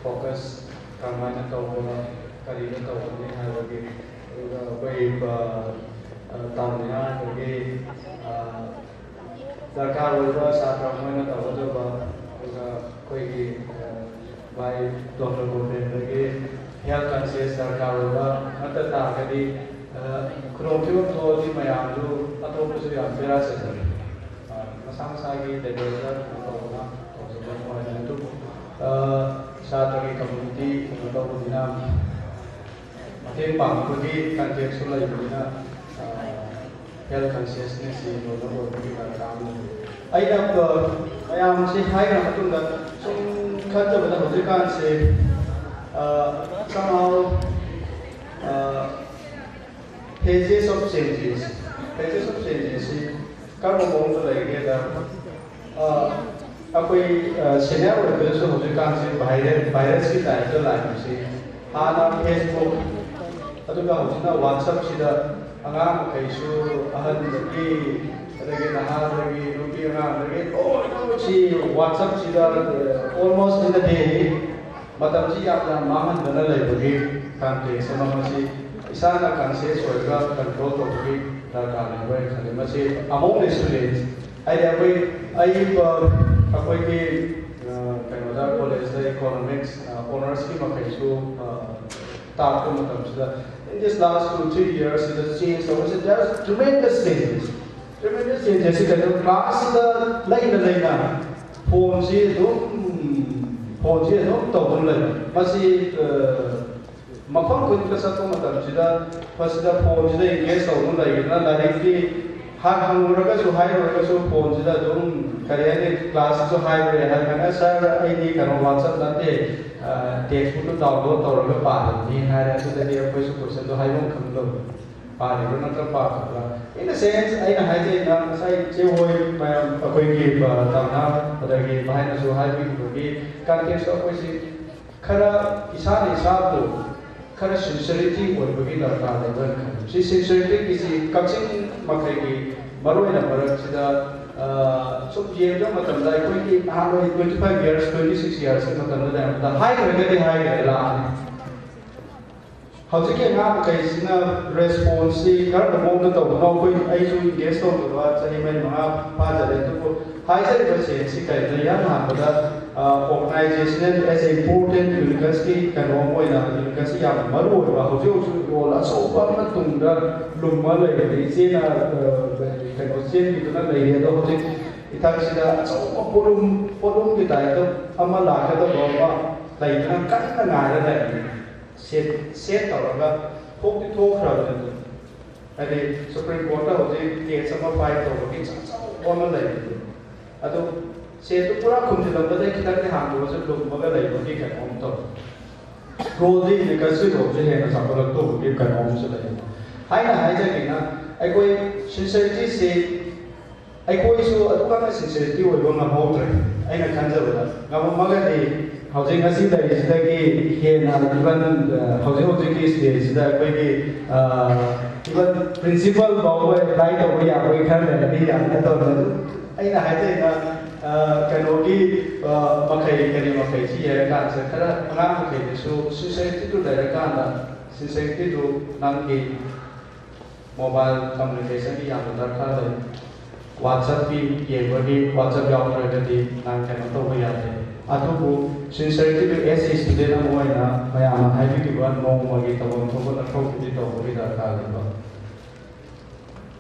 [SPEAKER 4] Focus kamana tawala karina tawani harage tamnya bagi darkar oiba satra moina tawajaba koi by Dr. Govind bagi health conscious darkar oiba mata kadi krontiyo todi mayamdu atopusu yam berasa masang-masagi developer tawala tawajaba moina tu Saat community atau bina makin pangkudi context sulai bina health consciousness ini bodoh kita kamu. Ayat ayam si hai nama tu dah sung kerja pada hujurkan si somehow phases of changes si kalau mau tu lagi dah Apoi senior workers who have come to virus की type तो line से आना Facebook अतुका होना WhatsApp सीधा अंगाम कैसो अहन लगी लगे नहार लगी रुपी अंगाम लगे ओ सी WhatsApp सीधा almost in a day मतलब सी आपना मामन बना ले बगी कांटेक्ट से मामन सी इसाना कंसेस होगा कंट्रोल तो बगी दरकार है वह खाली मसी among the students I Akwai Canada College Economics honors की मकैसो ताप को मतलब in this last 2-3 years it has changed so there's tremendous changes जैसे कहते class दा लाइन phone से तो तोड़ ले मसी मफन कुछ का साथ मतलब जिदा फर्स्ट दा phone जिदा engage तो ले ना directly हर हम लोग का जो हाई लोग का जो phone जिदा जो करियर क्लास जो हाई रहे हैं करना सर ऐनी करो WhatsApp लाते टेक्स्ट बुक डाउनलोड तो रखे पार नहीं है ऐसे तो ये कोई क्वेश्चन तो हाई वो कम लो पार है ना तो पार करना in a sense ऐना हाई जे ना साइ जे होए मैं कोई की ताना अदर की बाहर ना जो हाई भी होगी कंटेक्स्ट तो कोई सी खरा इशारे इशार तो खरा सिंसियरिटी ओइबगी दरकार लेबन खन सि सिंसियरिटी किसी कचिंग मखै की मरोइना मरक सिदा सब येगा मतलब दा कोई की हां 25 years 26 years के मतलब दा हाई करके हाई ला हौजिक के ना कैसिना रेस्पॉन्स सी कर मोन तो नो कोई आइसु गेस्ट हो तो सही में महा फाजरे तो हाई से बसे सी kai da ya na bada organization as important university kan ro moi na university ya maru wa ho jo ro la so ba na tung da lum ma le de se na kan o se ni na le de ho je ita si da so polum ki dai to ama la ka da ro ba lai na kan na na da set tawraga thok ti thok khra da ade supreme court ho je case ama fight to ki cha ma lai ado se to pura khum thilam da ki tar ni han do se lum ma ga lai ba ki kan om to role di ni ka se ro je he na sa ba to ki kan om se lai hai na hai ja ki na ai koi sincerity se ai koi su adu ka sincerity oi ba ma ho tre ai na kan ja ba ga ma ga di housing ngasi da is da ki he na even housing ki stage da koi ki even principal ba wo apply to ya koi khan da ni ya na to ai na hai na kanoki makai kani makai si ya kan se kara nga makai su society to da kan da society to nang ki mobile communication ki yang darkar da WhatsApp ki ye bagi WhatsApp yaw ra di nang kan to ba ya de atu sincerity to as a student amoi na maya ma hai ki ba no ma gi to to ba to ki to ba darkar da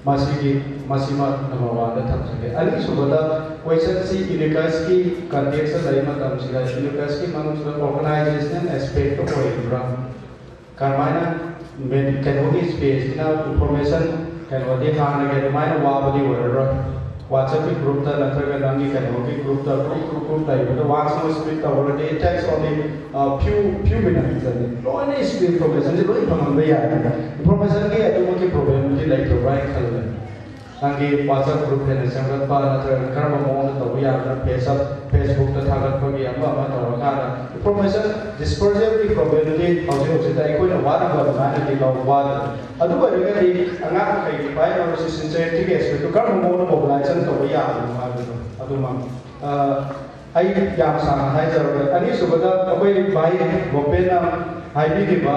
[SPEAKER 4] masima number 1 da tham sake ali subada question si UNIKAS ki context da ima tam sila UNIKAS ki manum sila organization aspect to koi bra karmana med kanodi space na information kanodi khana ke maina wa badi wara WhatsApp group ta nathraga nangi kanodi group ta group ta ida WhatsApp split ta wara day text only few minutes and only split information je loi phamang ba ya information ke atu ki problem ki like to right khal nangi WhatsApp group ne samrat pa nathraga karma mon ta ya na Facebook ta thagat pa gi amma ma ta ka na information dispersal ki probability house ta ikoi na wa ba na ki law wa adu ba ga ni anga kai ki pai ma si sincerity ke aspect to karma mon mobilization to ya ma adu ma ai yam sang hai jar ani subada akoi bai gopen na hai bi ki ba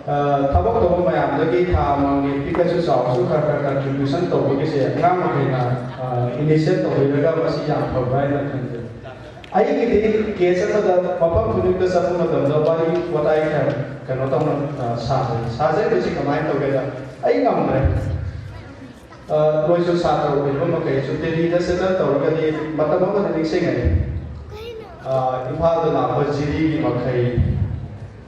[SPEAKER 4] thabak to ma yam da ki tha ma ni pikasu sa su ka contribution to ki se ngam ma na initiate to ga ma si yam to bai na kan ai ki de case ma da papa phunu ka sa ma da bari watai kan no tam sa je ki kamai to ga ai ngam re loi su sa to ko ma kai su Delhi da se da to ga ni matam ma ni se ngai Imphal da na ba jiri ki makai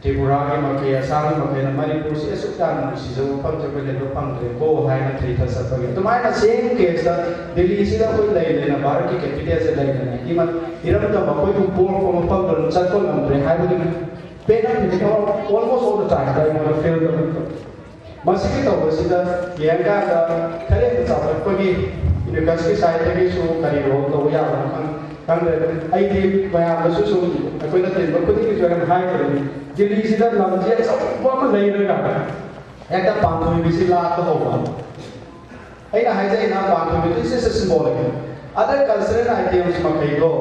[SPEAKER 4] Tripura ki makai Assam ki makai na Manipur si asuk tan si zo pham je ko le do pham de ko hai na thri tha sa pa to mai na same case da Delhi si da koi lai le na Bharat ki capital se lai na ki ma iram da ba koi ko ko ma pham do chat ko nam re hai bu pe na ni almost all the time I want to feel the masiki to si da yang ka da thare da sa ko ki UNIKAS ki side ki su kari ro to ya ba kan ai di maya ba su akoi na tin ba ko ni ki jara hai ko Delhi si da lam je sa ba ma lai ra ka ekta pam thoi bi si la to ho ba ai na hai jai na pam thoi bi this is symbolic other cultural items ma kai do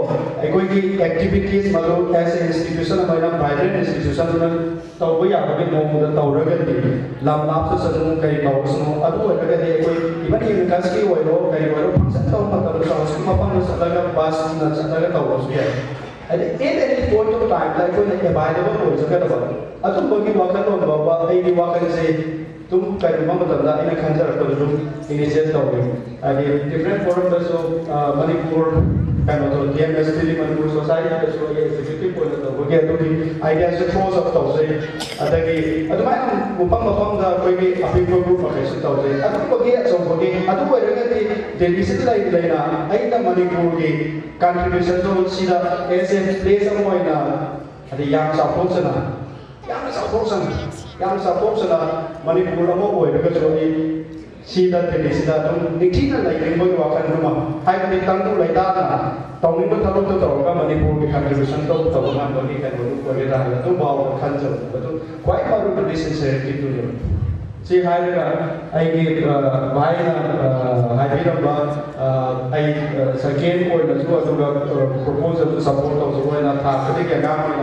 [SPEAKER 4] ai koi ki activities ma lo as a institution ma na private institution ma to ba ya ba mo mo da to ra ga di lam lap su sa nu kai to su adu wa ga de koi even UNIKAS ki wa ro kai wa ro function to ma ta sa su ma pa no sa ga bas na sa ga to su ya at any point of time like when they available हो सके तो अतुम बगी वाकन तो बाबा आई दी वाकन से तुम कहीं मम तंदा इन खंजर तो तुम इनिशिएट तो हो अरे डिफरेंट फोरम तो Manipur kind of the DMS Delhi Manipur society to so ye executive point to ho gaya to ki ideas to close up to say adagi adumai upam da koi ki api ko group ma kai to say adu ko ge so ko ge adu ko re ga ti Delhi se lai na ai da Manipur ki contribution to sida as a place of moina adi yang sa function Manipur mo boy ga so ni
[SPEAKER 7] Sida Tili Sida Nikina like Limbo Wakanuma, High Tantu Laidana, Tommy Talu to Toga, Manipur contribution to Togama, Tony and Urida, to Bow, Kanjo, but quite out of the sincerity to them. See, I gave I second point as well proposal to support of the one attack. I think I got my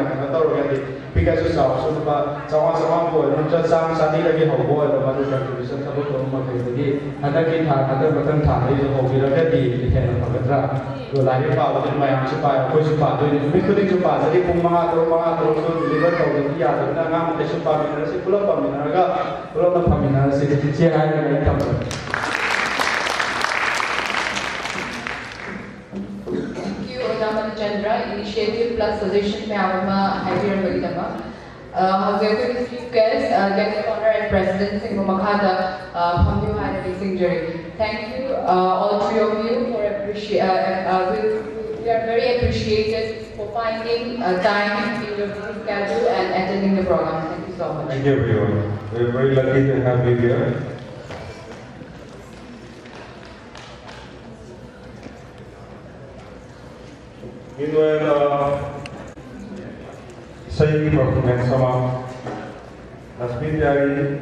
[SPEAKER 7] because it's also about someone boy, not just some Sunday like a boy, the mother contribution to the and I get another button time is a hobby of the hand of a drug. To lie about my answer by a push part, we couldn't to pass a Puma, also delivered of the other Nagam, the Supaminas, full of Paminaga, full of Paminas, here I am come.
[SPEAKER 1] Chandra initiative plus suggestion में आवमा हाइड्रियन बगितमा हज़ार के chief guest guest honor and president Singh मखादा हम जो है releasing jury. Thank you all three of you for we are very appreciated for finding time in your busy schedule and attending the program. Thank you so much.
[SPEAKER 2] Thank you everyone. We are very lucky to have you here. Meanwhile, Sayyidi Performance sama Nasmin dari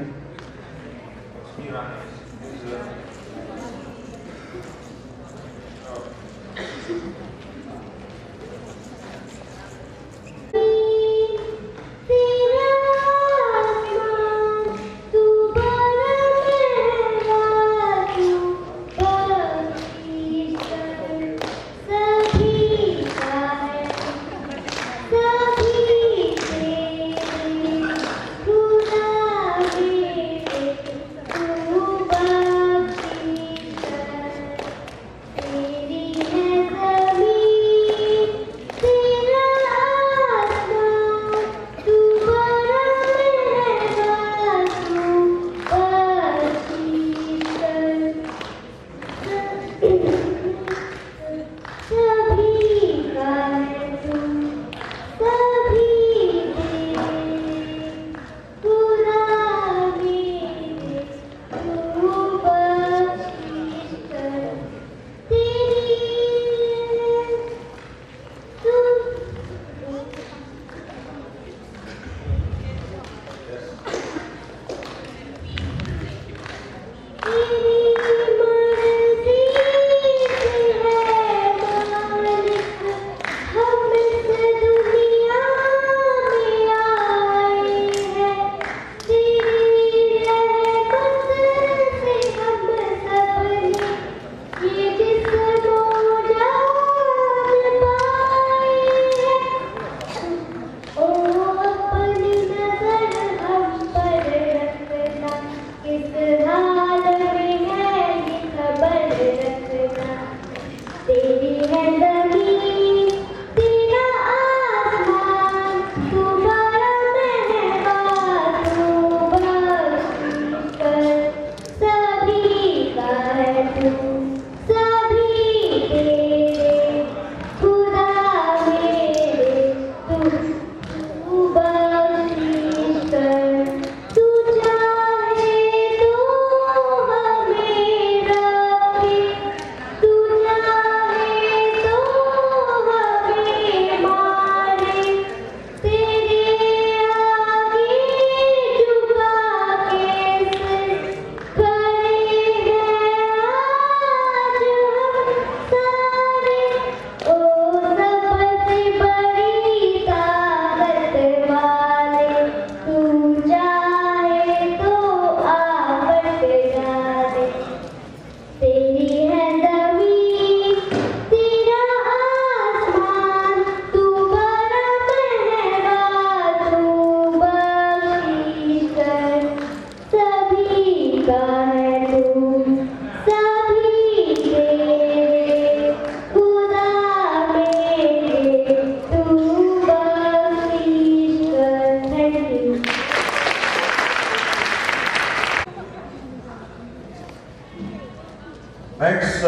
[SPEAKER 2] Next,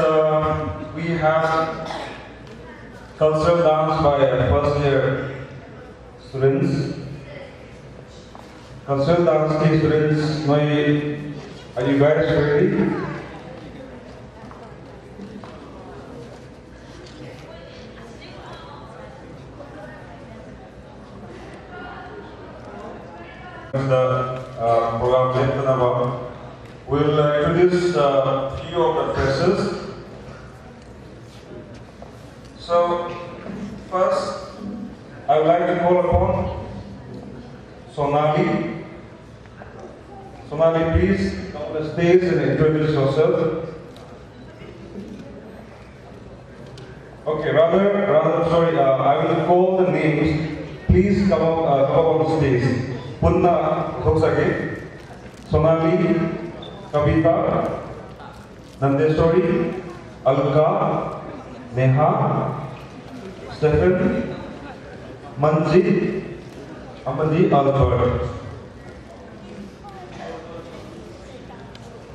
[SPEAKER 2] we have cultural dance by first year students. Cultural dance के students में Are you guys ready? The program Jentanava will introduce a few of the phrases. So, first, I would like to call upon Sonali. Sonali, please come on the stage and introduce yourself. Okay, sorry, I will call the names. Please come up on the stage. Punna Hoksage, Sonali, Kavita, Nandeswari, Alka, Neha, Stephen, Manjit, Amadi, Albert.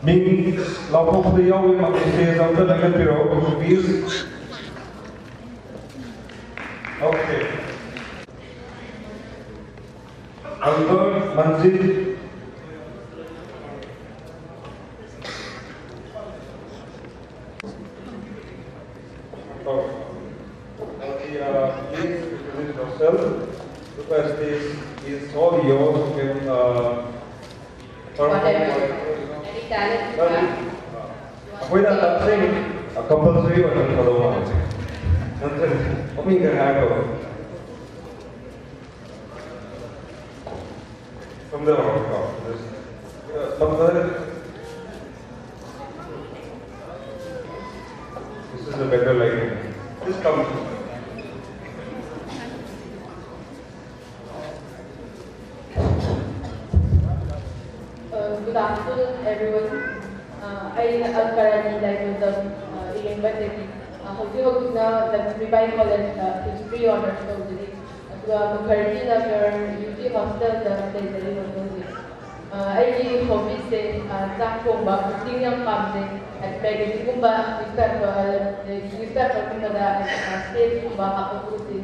[SPEAKER 2] Ming Lapok the Yaw in the stage of the Legal Bureau, please. Okay. Albert, Manjit. Please introduce yourself. Because this is all yours. You can
[SPEAKER 1] Any talent you have?
[SPEAKER 2] Avoid that thing. A compulsory or a follow on. What mean can happen? From the this is a better lighting. This comes.
[SPEAKER 1] Good afternoon, everyone. I am currently with the University. The Revive College History Honors Society. Currently, the UT Hostel I hobby say Zach Bomba, cooking young family, and magazine Gumba, newspaper state Gumba, Hapakusi,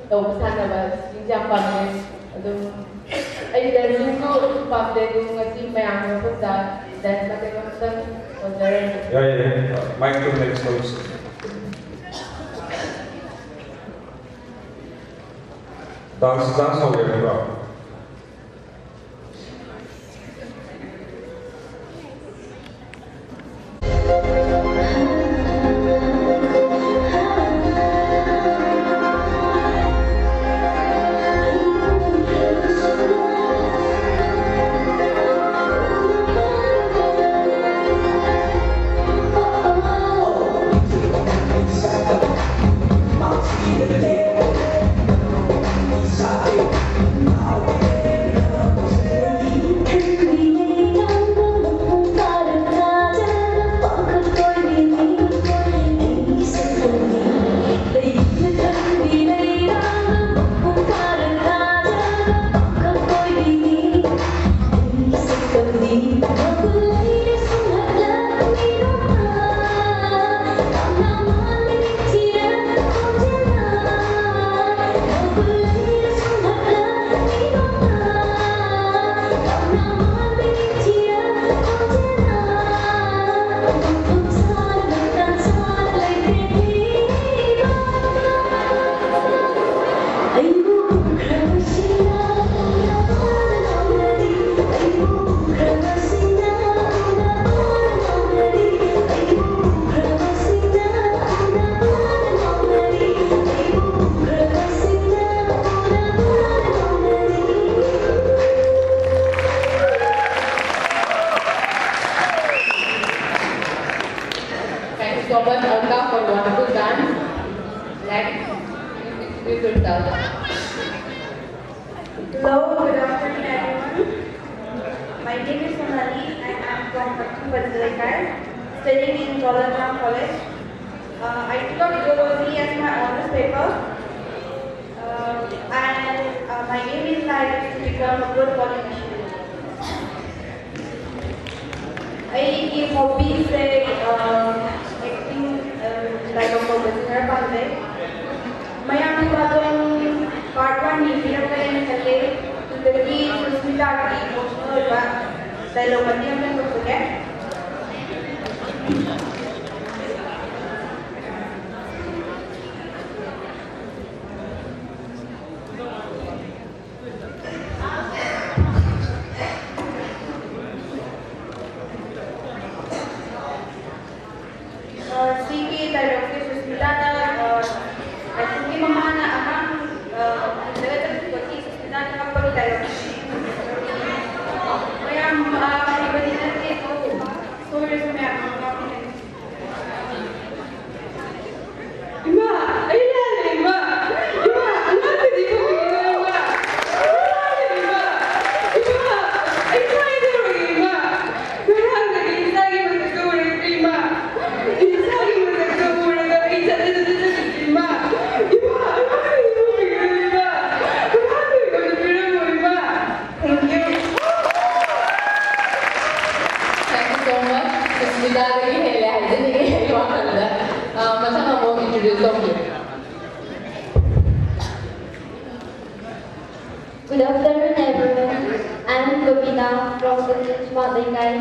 [SPEAKER 1] the Sanava, Indian family. I then go public doing a team man of that, that's like a person was there.
[SPEAKER 2] Yeah. Michael next host. Dance हो गया पूरा.
[SPEAKER 8] Hello, good afternoon everyone. My name is Sonali and I am from Kakching, studying in College. I took up geology as my honors paper and my aim in life is to become a good politician. I give hobbies like acting like a professional. Mayang bagong part 1 ni pinakain sa late to the key to sila emotional ba dahil mati ang nagsusulit
[SPEAKER 9] from the Smart Dekai.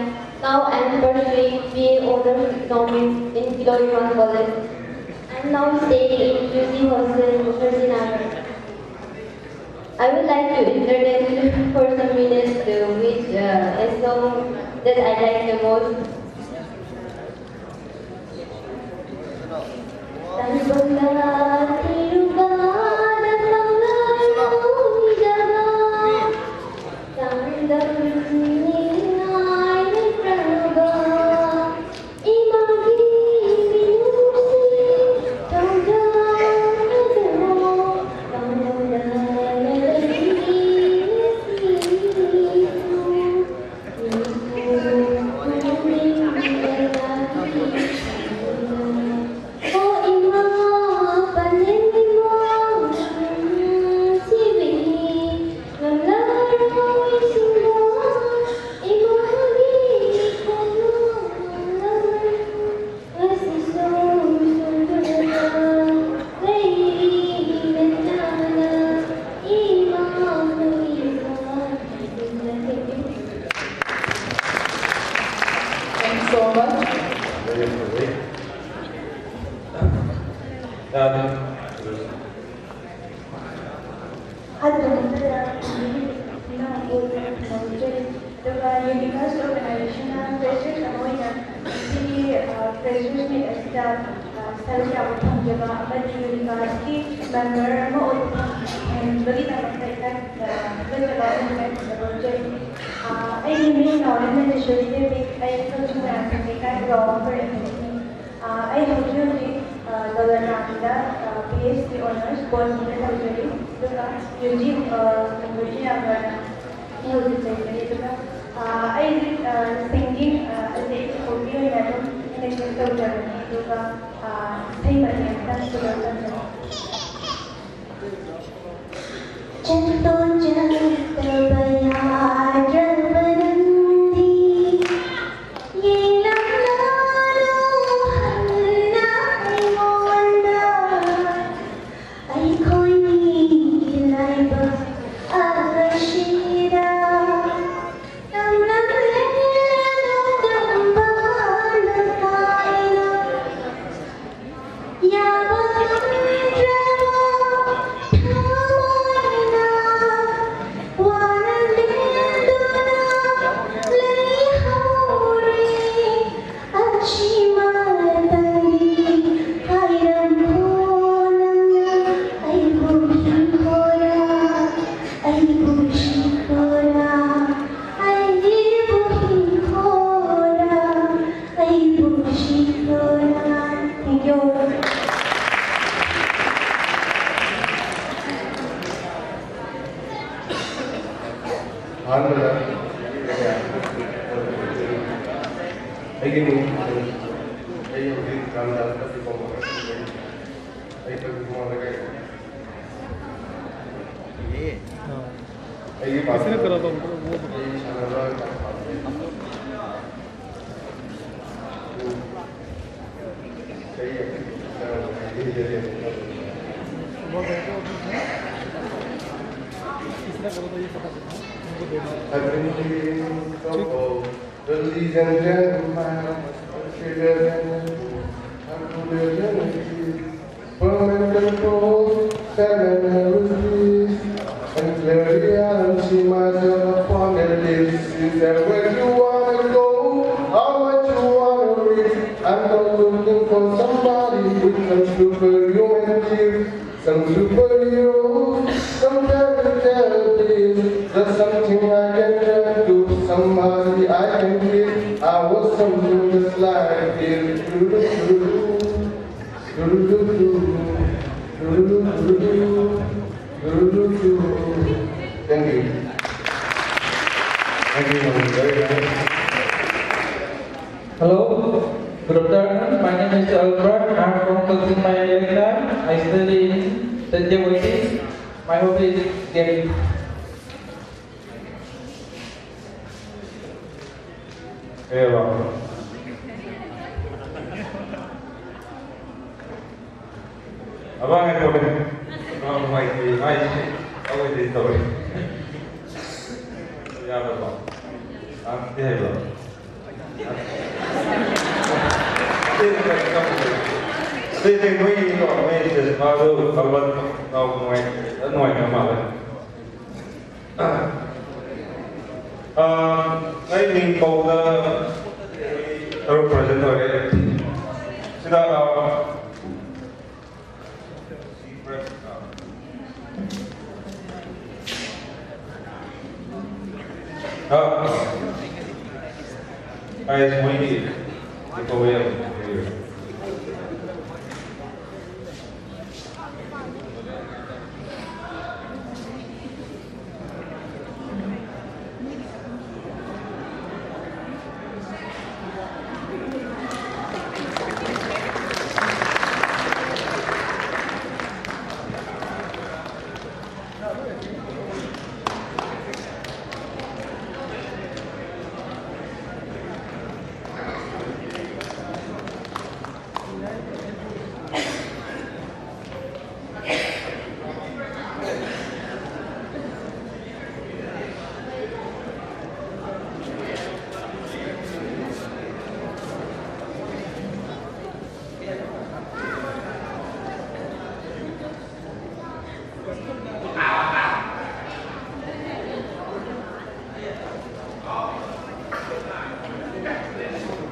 [SPEAKER 9] Now I am pursuing BA Honors Economics in Kiloiman College. I am now staying in UC Hostel, Virginia. I would like to introduce for some minutes to which a song that I like the most.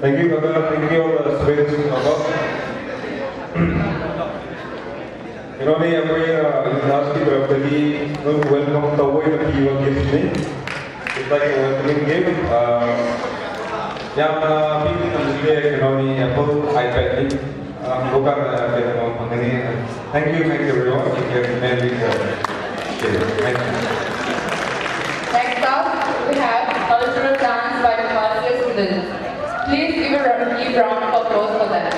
[SPEAKER 2] Thank you, Kaka. Thank you all the students above. You know, we last week welcome the way the people gives me. It's like a welcoming game. Yang people can display, you know, the Apple iPad. Thank you everyone. You can mainly thank you.
[SPEAKER 1] Next up, we have cultural dance by the master students. Please give a round of applause for them.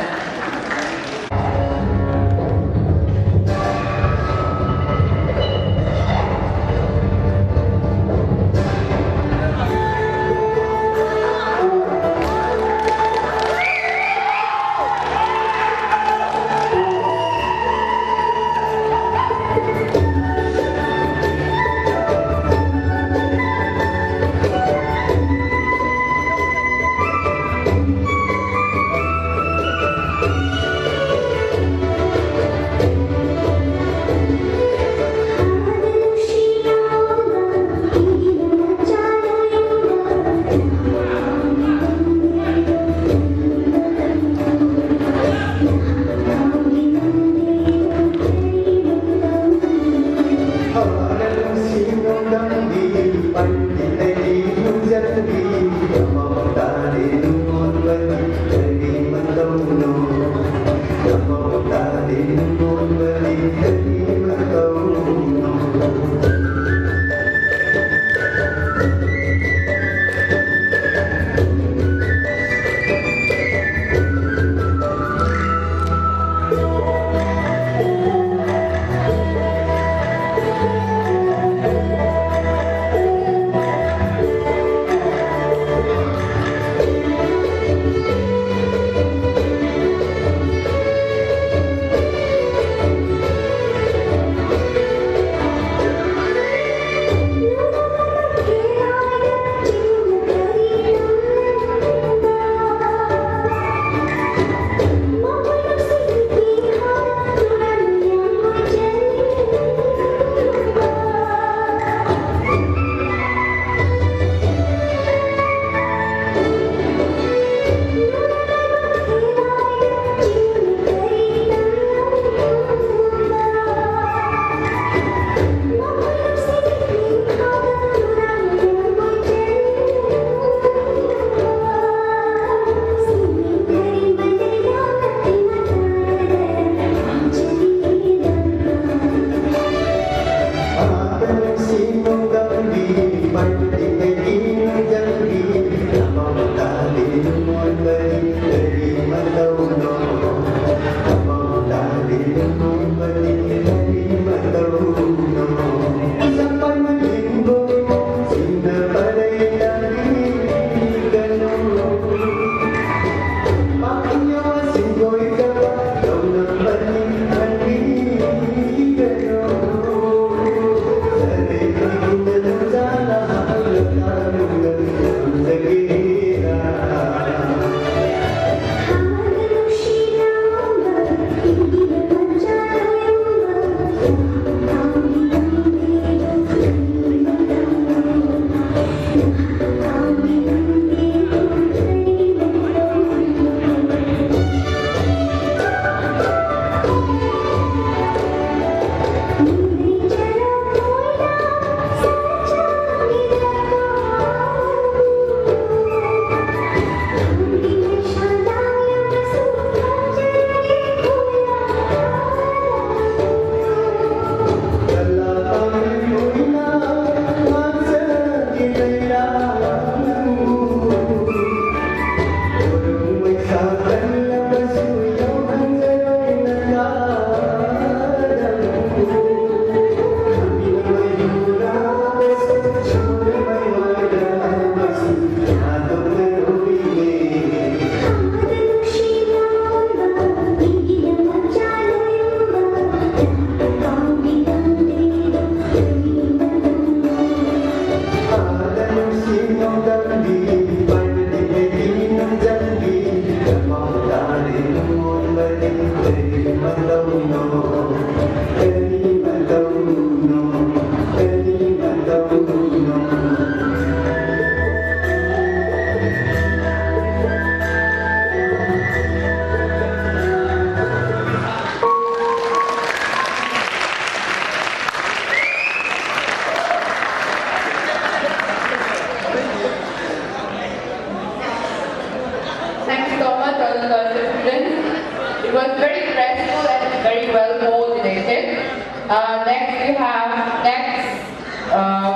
[SPEAKER 1] Next we have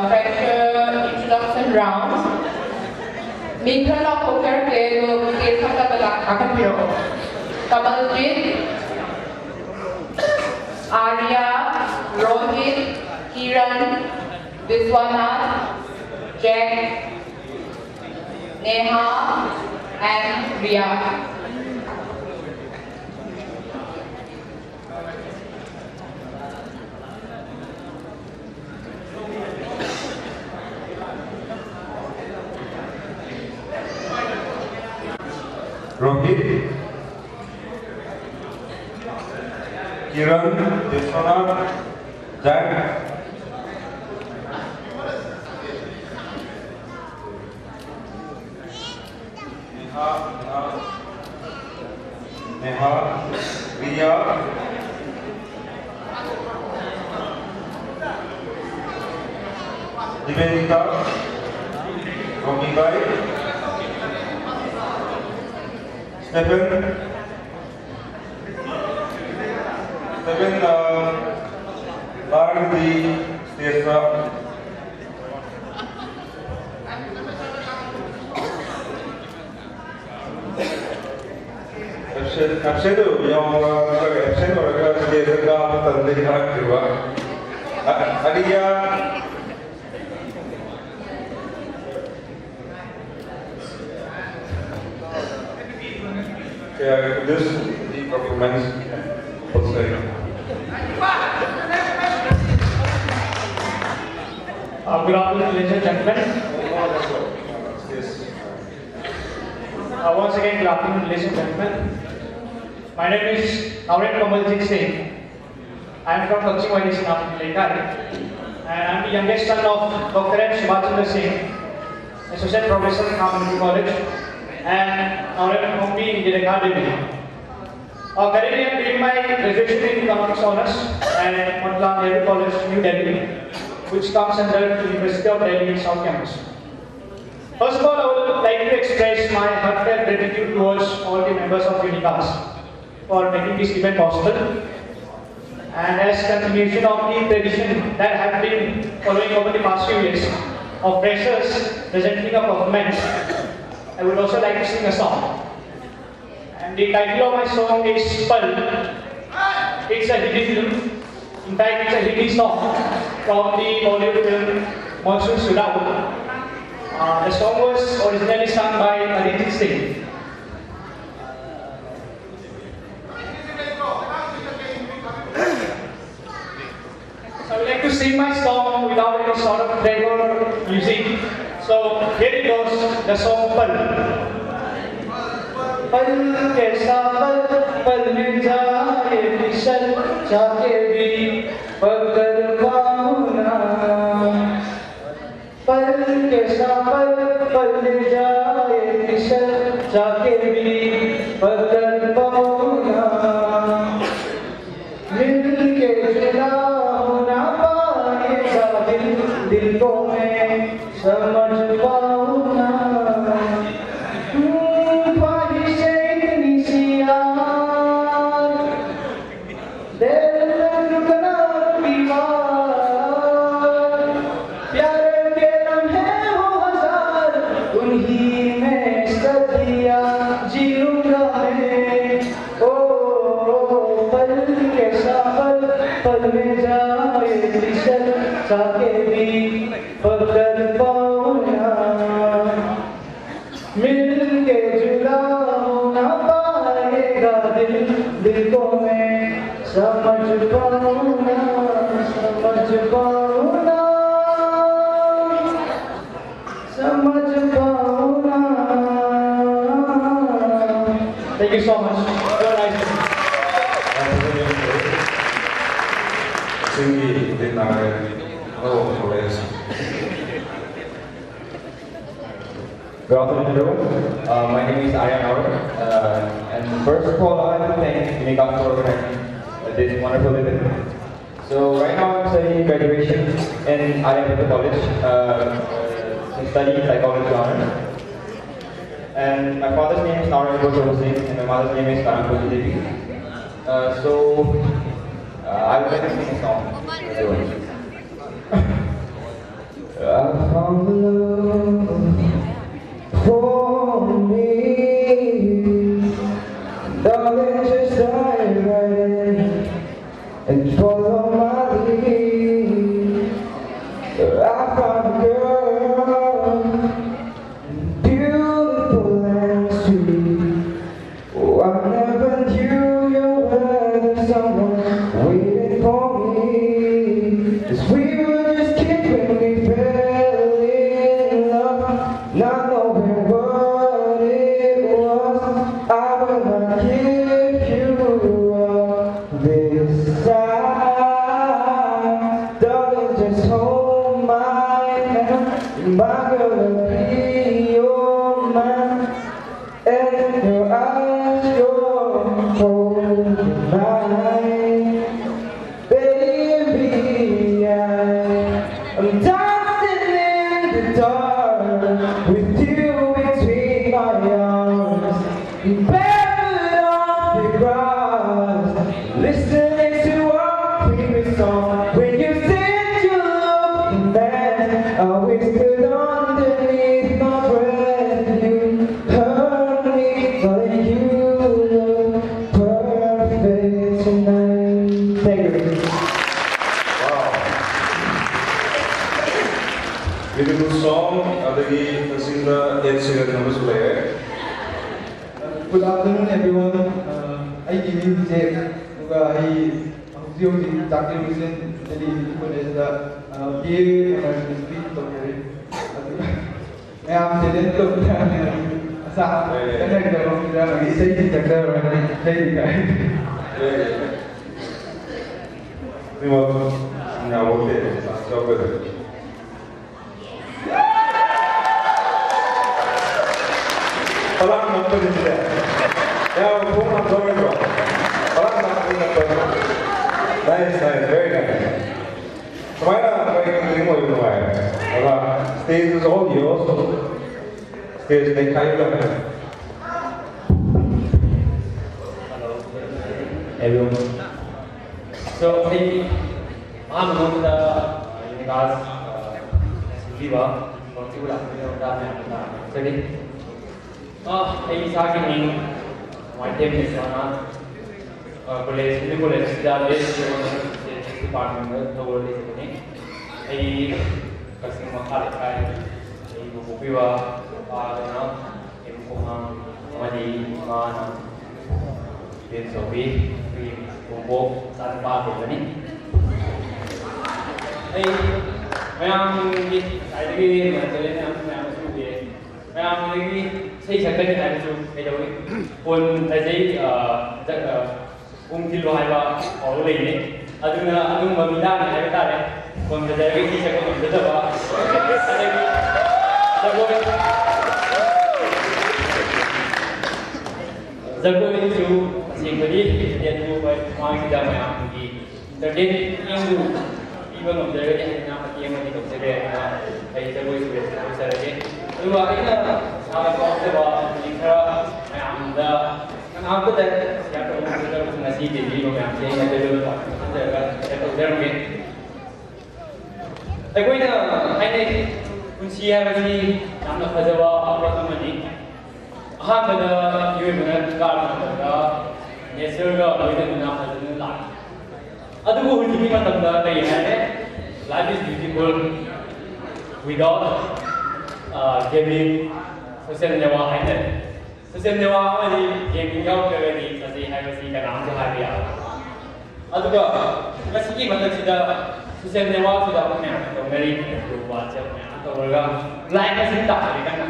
[SPEAKER 1] fresher introduction round. Mintra Poker ke log ke sakta akan piro. Kamaljit, Arya, Rohit, Kiran, Viswanath, Jack, Neha, and Ria.
[SPEAKER 2] Rohit, Kiran, Viswanath, Jack, Neha, Ria, Nivedita, Romibai, Stephen Bharati Stesa, absent yung absent or Stesa ka matanda ka, di ba? Ariya, this the performance was like.
[SPEAKER 7] Good afternoon, ladies and gentlemen.
[SPEAKER 2] Yes.
[SPEAKER 7] Once again, good afternoon, ladies and gentlemen. My name is Kamaljit Singh. I am from Kakching, Delhi, and I am the youngest son of Dr. M. Shivachandra Singh, Associate Professor in Community College, and Honorable Mumbi in UNIKAS Delhi. Currently, I am doing my graduation in Economics Honors at Nehru College, New Delhi, which comes under University of Delhi South Campus. First of all, I would like to express my heartfelt gratitude towards all the members of UNIKAS for making this event possible. And as continuation of the tradition that have been following over the past few years of freshers presenting a performance, I would also like to sing a song. And the title of my song is Pal. It's a Hindi film. In fact, it's a Hindi song from the Bollywood film Monsoon Sudao. The song was originally sung by Arijit Singh. So I would like to sing my song without any sort of background music. So here it goes, the song Pal. Pal kaisa pal mein jaaye fishal jaake bhi pakad pauna. Pal kaisa pal mein jaaye fishal jaake bhi pakad pauna. Mil ke jula na paayega dil ko main samajh pauna. जाके भी पकड़ पाऊंगा मिल के जुड़ा ना पाएगा दिल को मैं समझ पाऊंगा Thank you so much. Have a nice day.
[SPEAKER 2] Singgi dengan boleh.
[SPEAKER 3] Good afternoon, everyone. My name is Aryan Aur, and first of all, I want to thank UNIKAS for organizing this wonderful event. So right now, I'm studying graduation in UNIKAS College, studying psychology honors. And my father's name is Naran Singh, and my mother's name is Karan Devi. So I'll play the song. I found the love for me. Darling, just dive right in and follow my lead. I found a girl, beautiful and sweet. Oh, I never knew you were someone waiting for me. 'Cause we were just kids when we fell in love, not knowing what it was. I will not give you up this time. Darling, just hold my hand. My girl will be your man. And in your eyes, you're holding mine. Baby, I'm dancing in the dark with you between my arms, barefoot on the grass, listening to our favorite song. When you said you loved me, man, I whispered underneath my breath. You heard me, but you look perfect tonight. Thank you.
[SPEAKER 2] Beautiful song. Adagi kasina Edsinger namas ulay.
[SPEAKER 7] Good afternoon, everyone. I give you the Delhi College BA American Speech Doctorate. I am talent to sa connect the wrong say sector and play guide.
[SPEAKER 2] We want now okay. Stop with it. Palang number is there. Yeah, we're going to palang number. Nice, very nice. So why not going to do it? Stage is all yours. Stage they kind of.
[SPEAKER 10] Hello, everyone. So I'm going to UNIKAS Viva. Hey, talking my name is Anna. College, the college, the department, the world is happening. Hey, Kakching Makalai, hey, Bupiwa, Pagana, Impoma, Madi, Mana, Pin Sophie, Bumbo, San Pagani. Hey, I am xây dựng cái này chung cái đó quân thấy gì rất là thi loại và có lý đấy anh mà mình đang này cái ta đấy còn cái cái thi sẽ có mình rất là rất vui chú xin cái đi tiền chú phải mang cái đam mê thì đầu tiên yêu đủ even om det är det här med att de ser det här det var ju så det det var inga samma sak det var lika men det jag tror att det var nästan det vi var med det det var detแต่ก็เนี่ยให้ในคุณเชียร์ไปที่น้ำหนักเขาจะว่าอัพโหลดมันนี่ห้ามไปเลยยืนเหมือนกันการมันก็เนี่ยเชื่อก็เลยจะน้ำเขาจะนึกหลังಅದು ಹುಡುಗಿ ಮಾತಂದ ಏನಾದ್ರೆ life is beautiful without gaming social network ให้เนี่ย social network ว่าดี gaming ရောက်ကြတယ်ဒီစစီဟိုင်စီကနားဆိုဟာပြရಅದುကမစကြီးမတချီတာ social network ဆိုတာဘယ်မှာတော့ very good WhatsApp တော့က like စတာတယ်ကန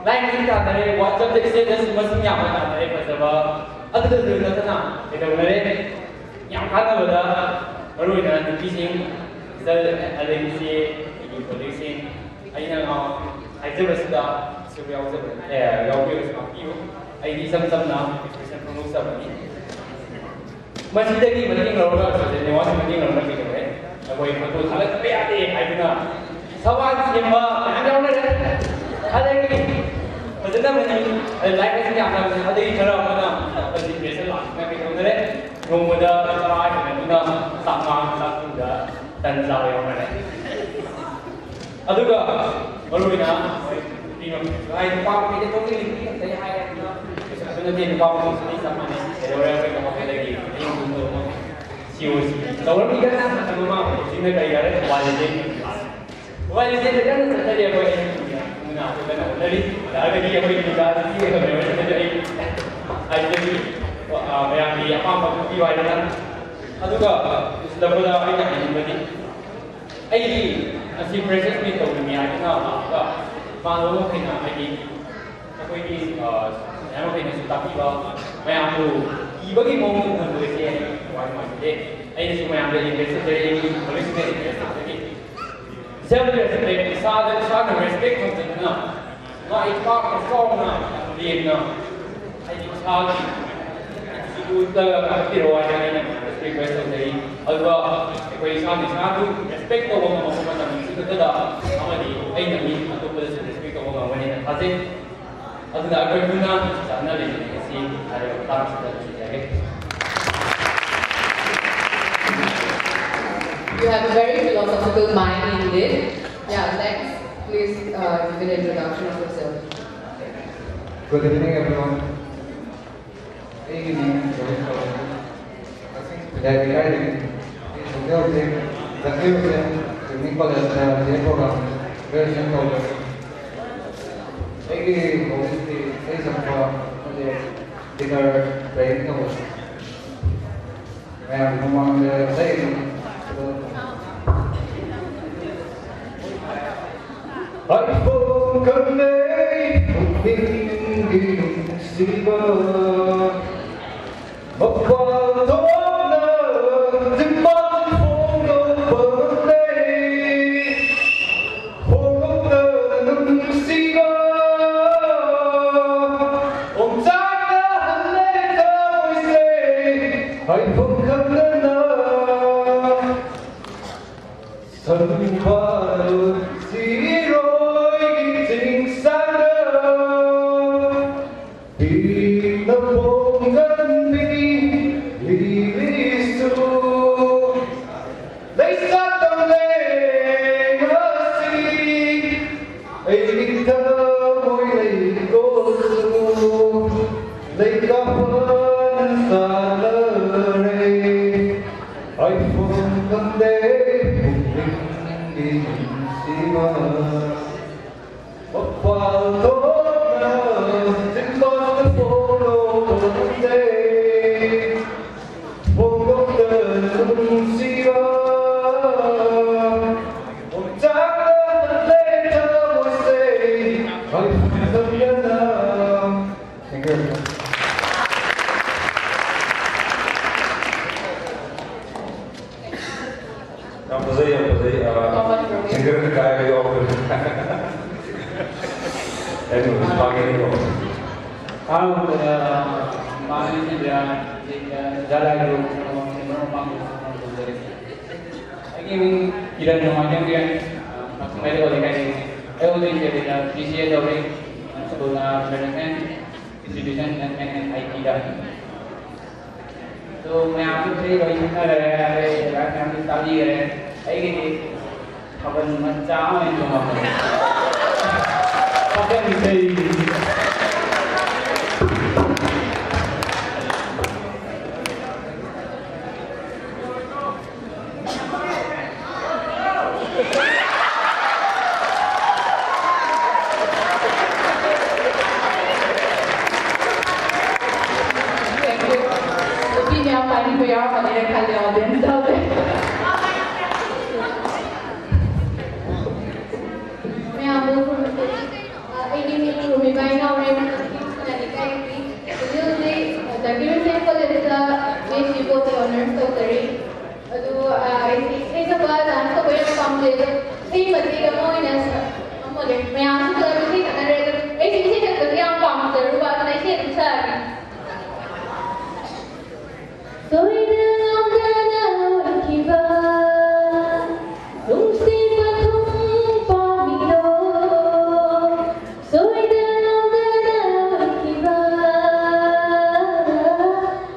[SPEAKER 10] like စတာတယ် WhatsApp တဲ့ status မစညာမှာတယ်ပတ်စပါအဲ့ဒါတွေတော့နာဒီတော့လည်းyang kata pada baru dengan teaching ada isi polisi ayah ngau ayah bersudah supaya awak yang boleh semakyu ayah sam-sam na bisa promosi apa ni masih lagi mungkin kalau orang jadi awak mungkin orang lagi tu aku yang betul kalau tapi ada ayah na sawan siapa ada orang ada lagi macam mana ni like macam apa ada cara mana pasti biasa lah macam itu noongmada taraay na sama sa dan zao mana. Aduga maruna ay pa pwede to ni tayo ay na din pa mo sa sama ni pero ay ko lagi yung mundo mo COC. So wala bigan na sa mga sino kaya rin wala din kan sa tayo ko muna ako na lali dahil hindi ako yung bigan hindi ko ay jadi mayang di apa magpiwai na aduga labada ay nakikita ay si president nito lumiyan na paano mo kina ay ako ini ano kina sutapi ba mayang ko ibagi mo ng buwisi wala man ay si mayang de investor ay police de self respect sa respect mo na ipa strong na din na ay sa udah kira yang request dari alba कोई सामने साधु respect को वो मौका पता नहीं सिर्फ तो दा हमारी आई नहीं तो पुलिस respect को वो वाले ना आते अदना अगर बिना जानना ले किसी अरे काम से जाएंगे.
[SPEAKER 1] You have a very philosophical mind indeed. Yeah, next, please give an introduction of yourself.
[SPEAKER 11] Good evening, everyone. Good evening, that regarding the building, the UNIKAS Delhi program, very simple. Obviously, is a bigger brain cover. And no one saying,
[SPEAKER 7] iPhone connect, silver.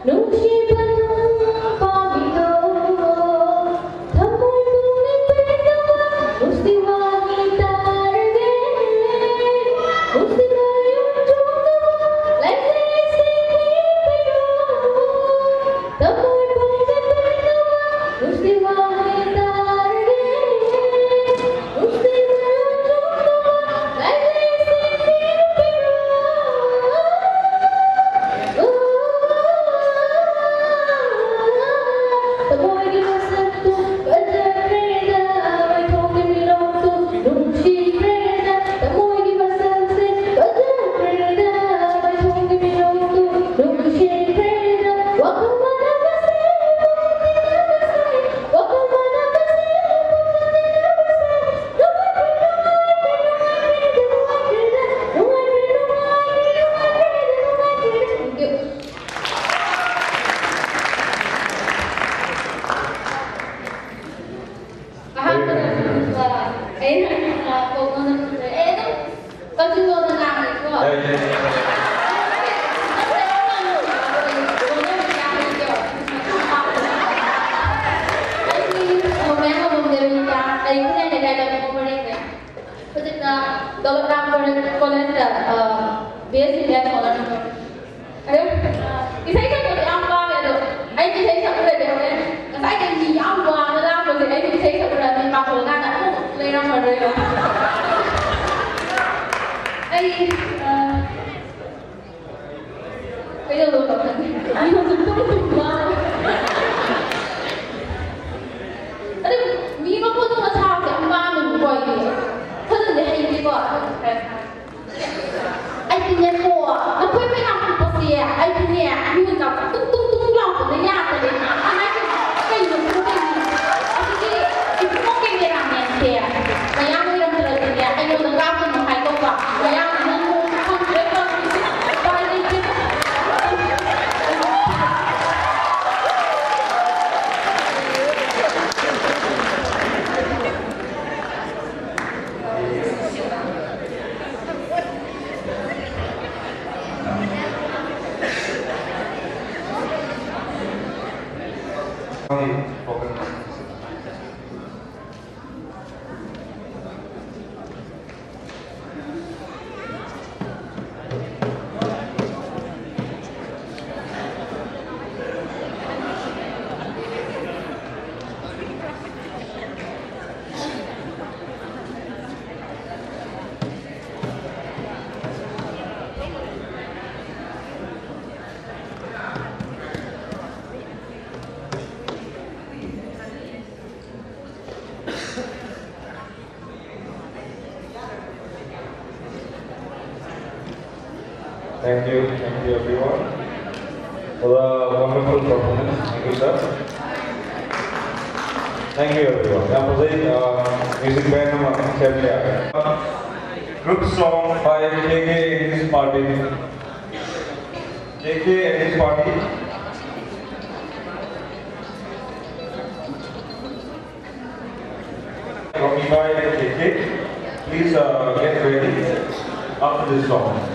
[SPEAKER 9] Nung si Panong ꯈꯪꯖꯕꯅꯤꯅ ꯑꯩ ꯈꯨꯟꯅꯥꯏ ꯂꯩꯀꯥꯏꯗ ꯄꯣꯛꯄꯅꯦ ꯍꯧꯖꯤꯛꯅ ꯗꯣꯂꯞꯔꯥꯝ ꯀꯣꯂꯦꯖꯇ BSc Math honours ꯇꯧꯔꯤ ꯑꯗꯨꯝ ꯏꯁꯩ ꯁꯛꯄꯗꯣ ꯌꯥꯝ ꯄꯥꯝꯃꯦ ꯑꯗꯣ ꯑꯩꯗꯤ ꯏꯁꯩ ꯁꯛꯎꯔꯗꯤ ꯍꯣꯔꯦꯟ ꯉꯁꯥꯏꯗꯩ ꯃꯤ ꯌꯥꯝ ꯋꯥꯅ ꯂꯥꯛꯄꯁꯦ ꯑꯩꯗꯤ ꯏꯁꯩ ꯁꯛꯎꯔꯗꯤ ꯄꯥꯊꯣꯛꯑꯀꯥꯟꯗ ꯑꯃꯨꯛ ꯂꯩꯔꯝꯃꯔꯣꯏꯕ ꯑꯩ 그래도 이거 좀 뚱뚱하. 아니 미국 보통은 사람이 안 많은 거예요. 저는 내 이거 ai tin nhé cô nó quên mấy năm không có gì ai tin nhé nhưng gặp tung tung tung lòng của nó nhà thì anh ấy cái gì cũng cái gì cái cũng cái gì làm nhẹ kìa mà em đi làm từ từ nhé anh yêu nó cao hơn một hai câu quả mà em nó không biết đâu coi đi chứ
[SPEAKER 2] Thank you everyone for the wonderful performance. Thank you, sir. Thank you everyone. Now for music band group song by KK and his party. KK and his party. Rocky by KK. Please get ready after this song.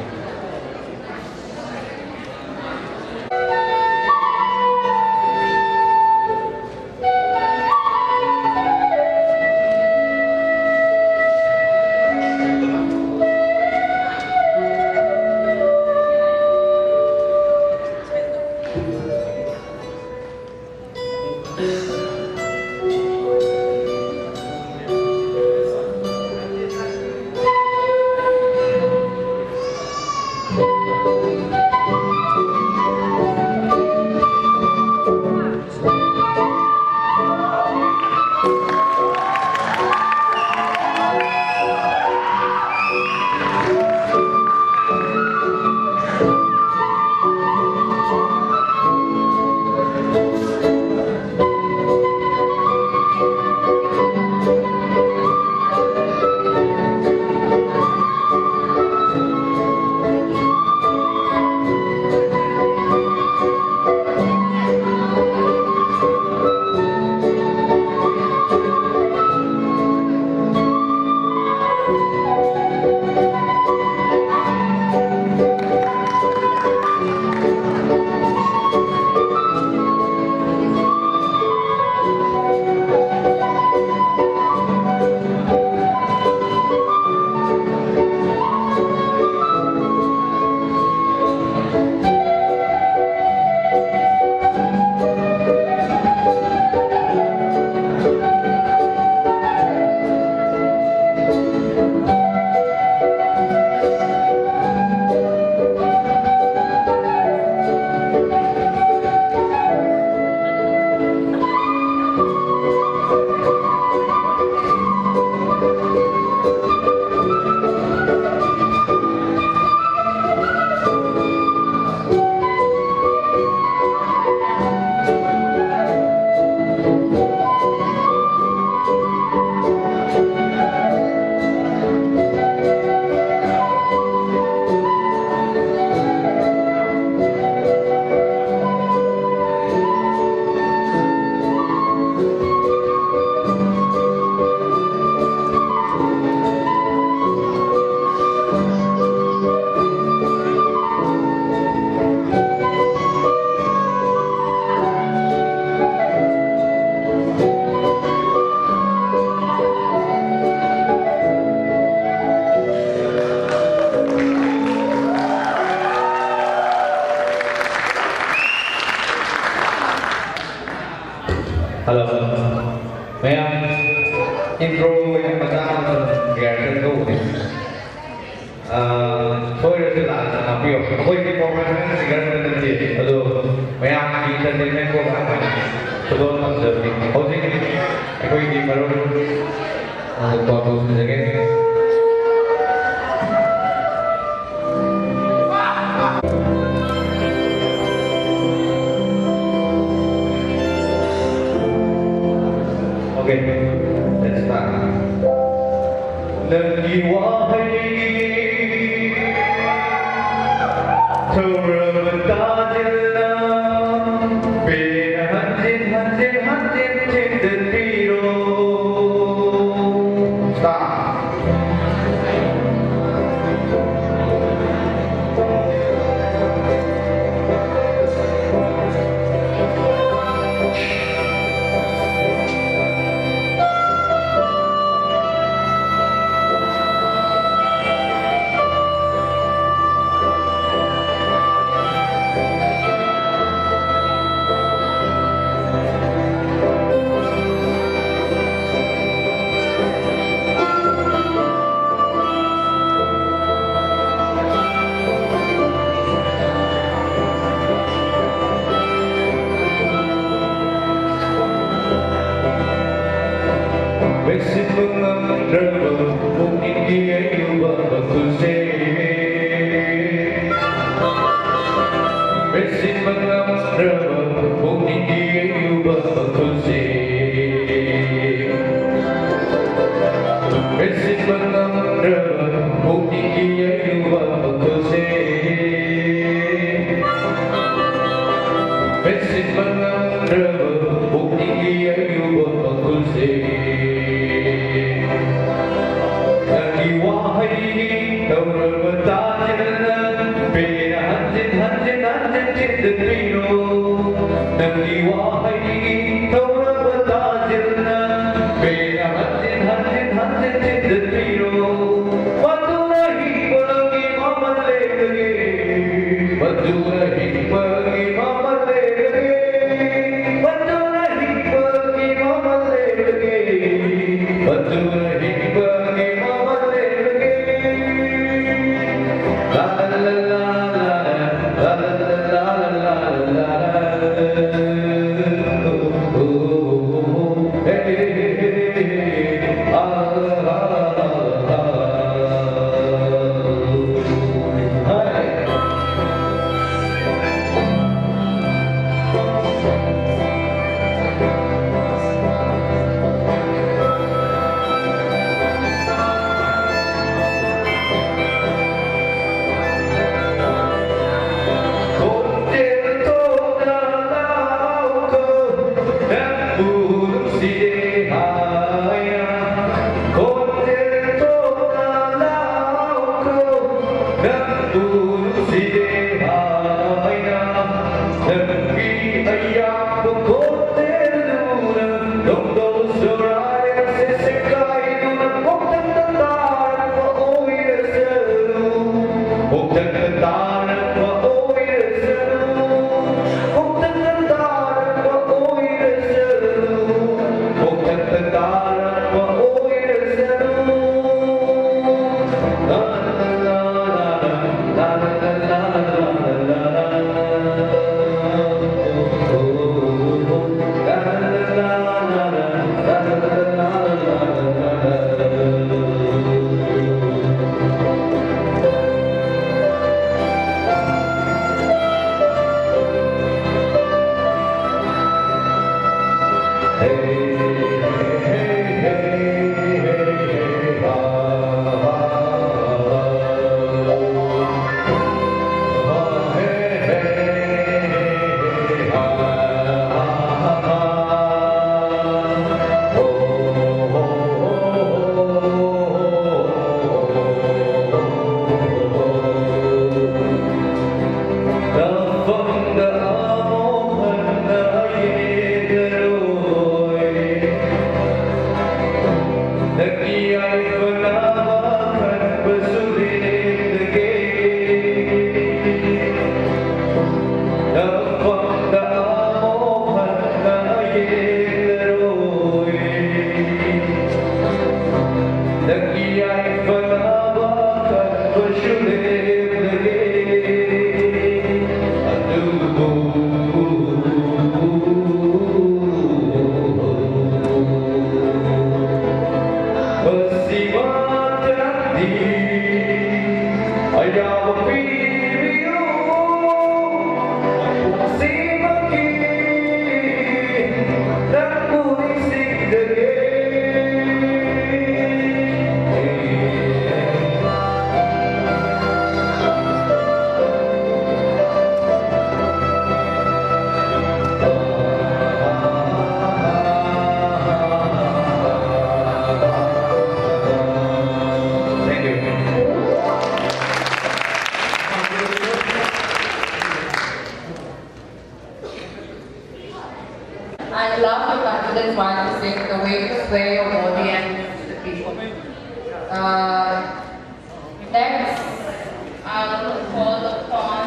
[SPEAKER 11] intro yang macam reaction tu ni. Soalnya tu lah, tapi aku ini program ni sekarang nanti, aduh, banyak entertainment program ni, sebelum masuk ni. Aku ini baru baru saja. Okay, let's start. Lagi wahai terbentajlah bina hanjin cinta biru. Start. Masih mengenal mungkin dia juga bersih. Masih mengenal mungkin dia juga bersih. Masih mengenal mungkin dia juga bersih. Masih mengenal mungkin dia juga bersih.
[SPEAKER 1] I love your confidence while you sing, the way you sway your body and the people. Next, I'm going to call upon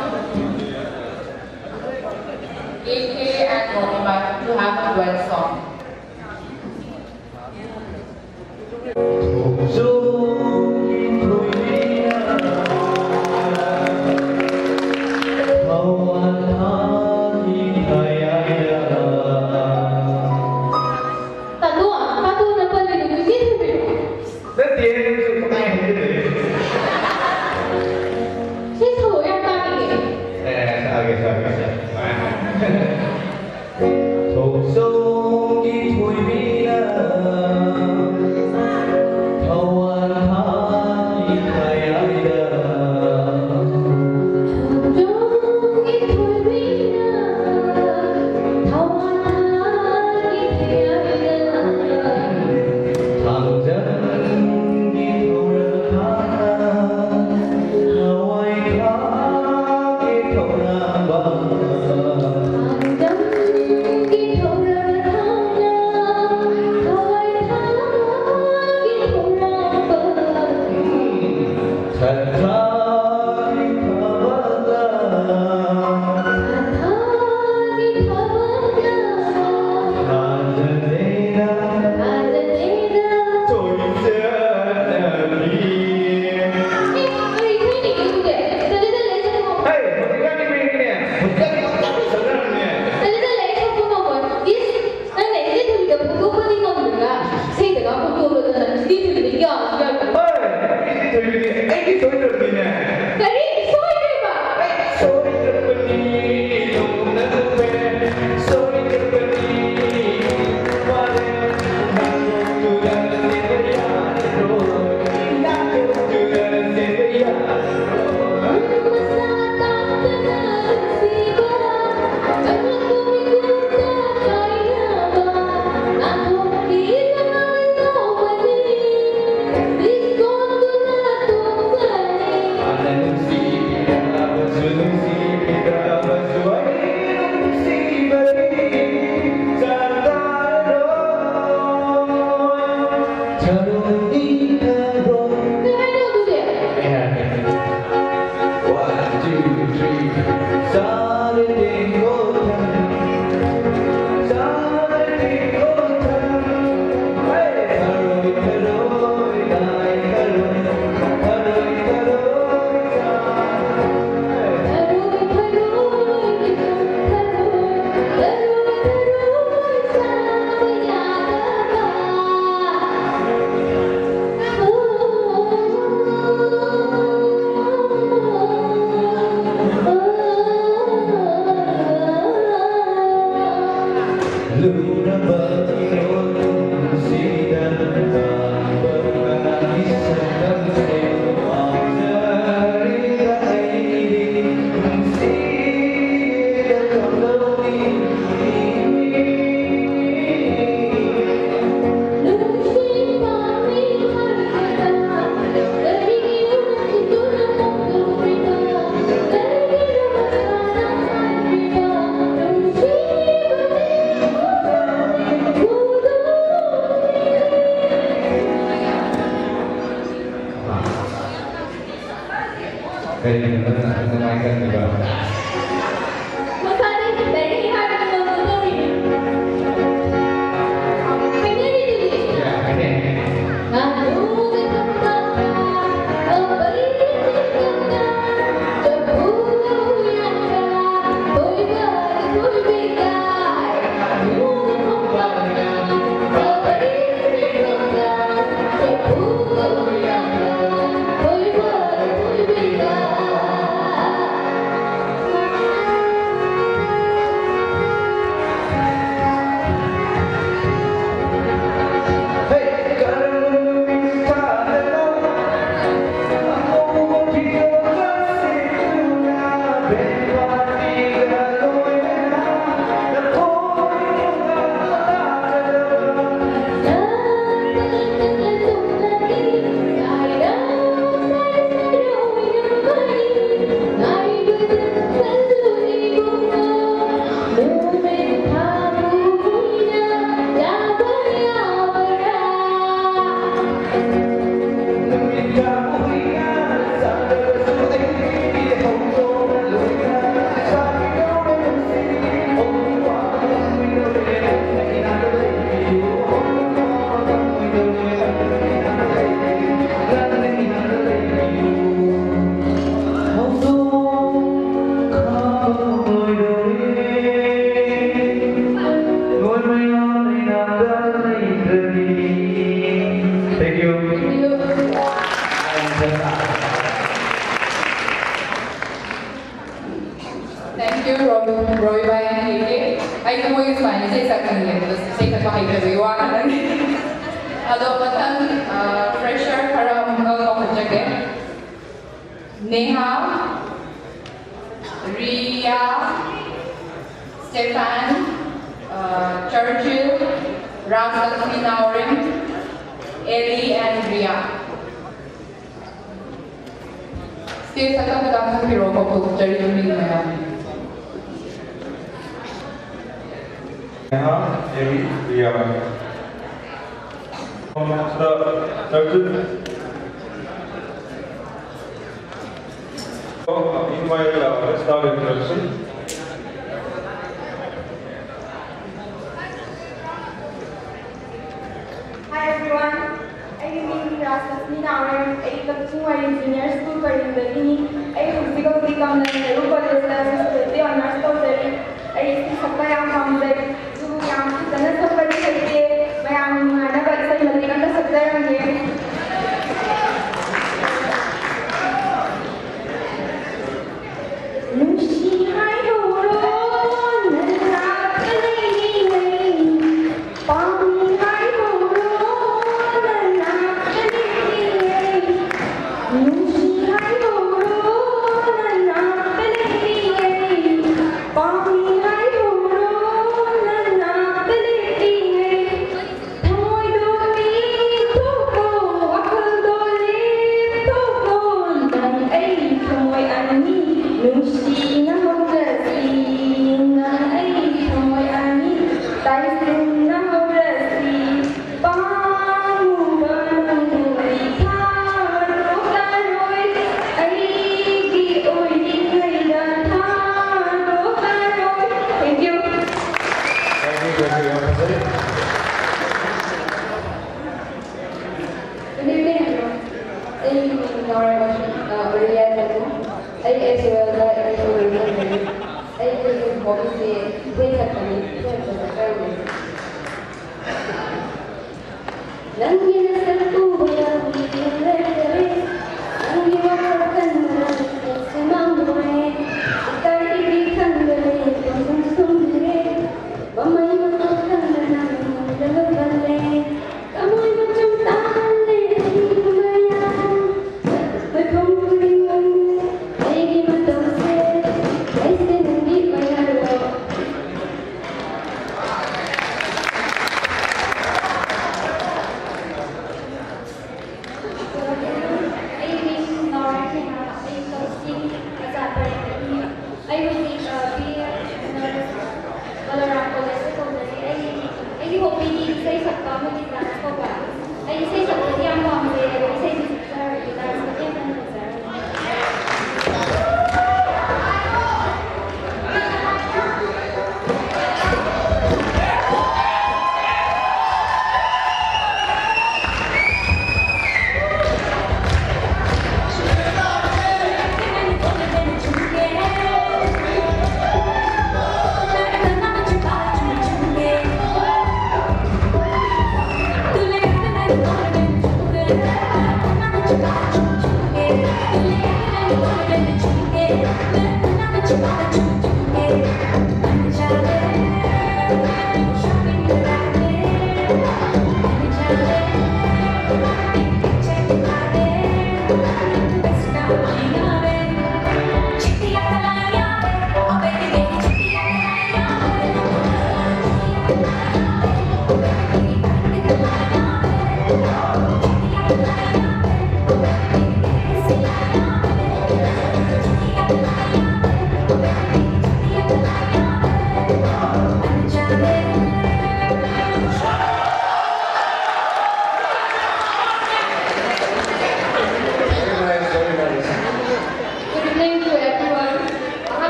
[SPEAKER 1] AK and Romy to have a duet song.
[SPEAKER 9] Ooh.
[SPEAKER 1] mo'y Spanish ay sa kanila. Say ka makikagawa ka lang. Ado patang fresher para magkakajagin. Neha, Ria, Stefan, Churchill, Ramsal Pinaurin, Ellie and Ria. Stay sa kapatang sa piro ko po jari yung
[SPEAKER 2] Neha, Ellie, Ria. Meanwhile, let's start introduction.
[SPEAKER 8] Hi everyone, I'm Kakching Junior School for University. I'm physical become the Nehru College University Honors Course. I'm Sapayam Hamzai. So, I'm going to study here. I'm going to study here.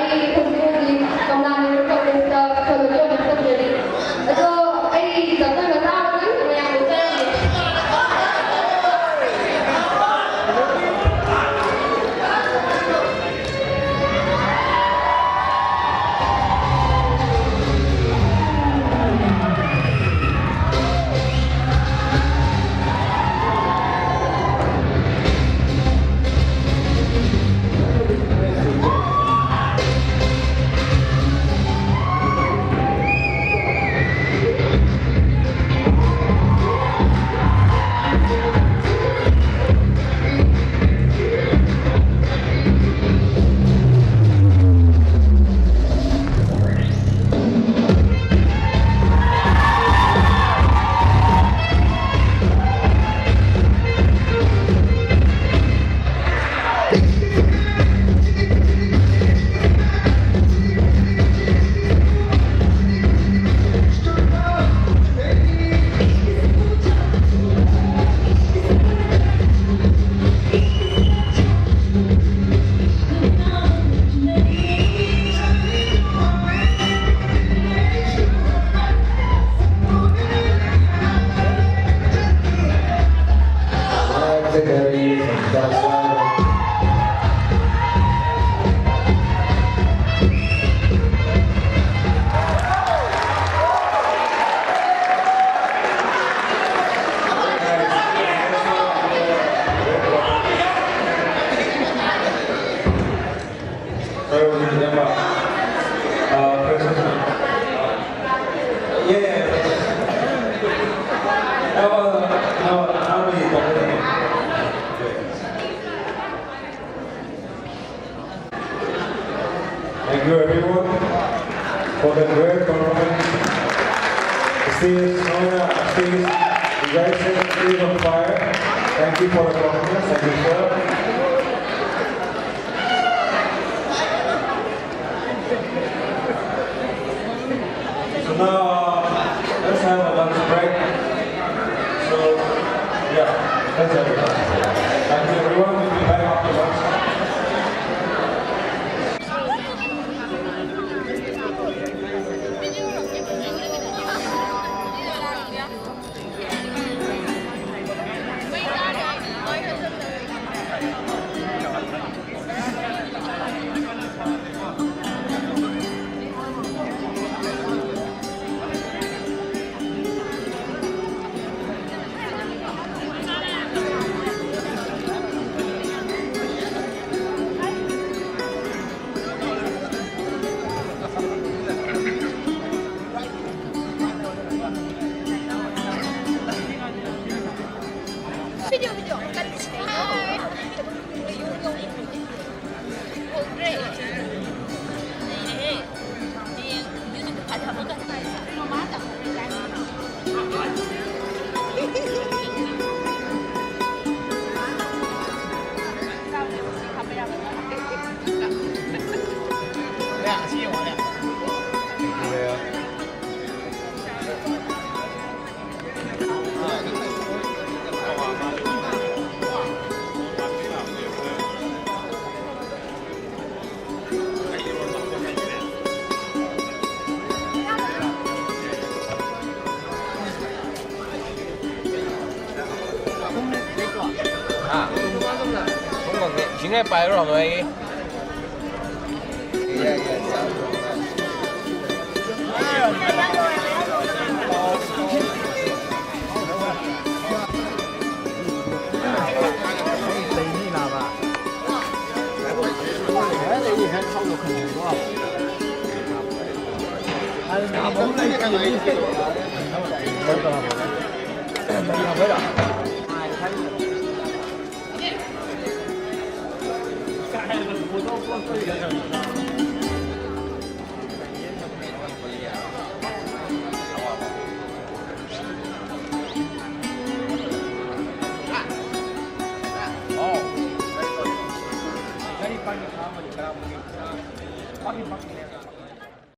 [SPEAKER 9] I
[SPEAKER 2] everyone for the great performance. The stage, you guys set the stage on fire. Thank you for the performance. Thank you, sir. So now, let's have a lunch break. So, yeah, that's everything. Thank you, everyone. We'll be back after lunch.
[SPEAKER 12] Chính bài rồi người
[SPEAKER 10] Fucking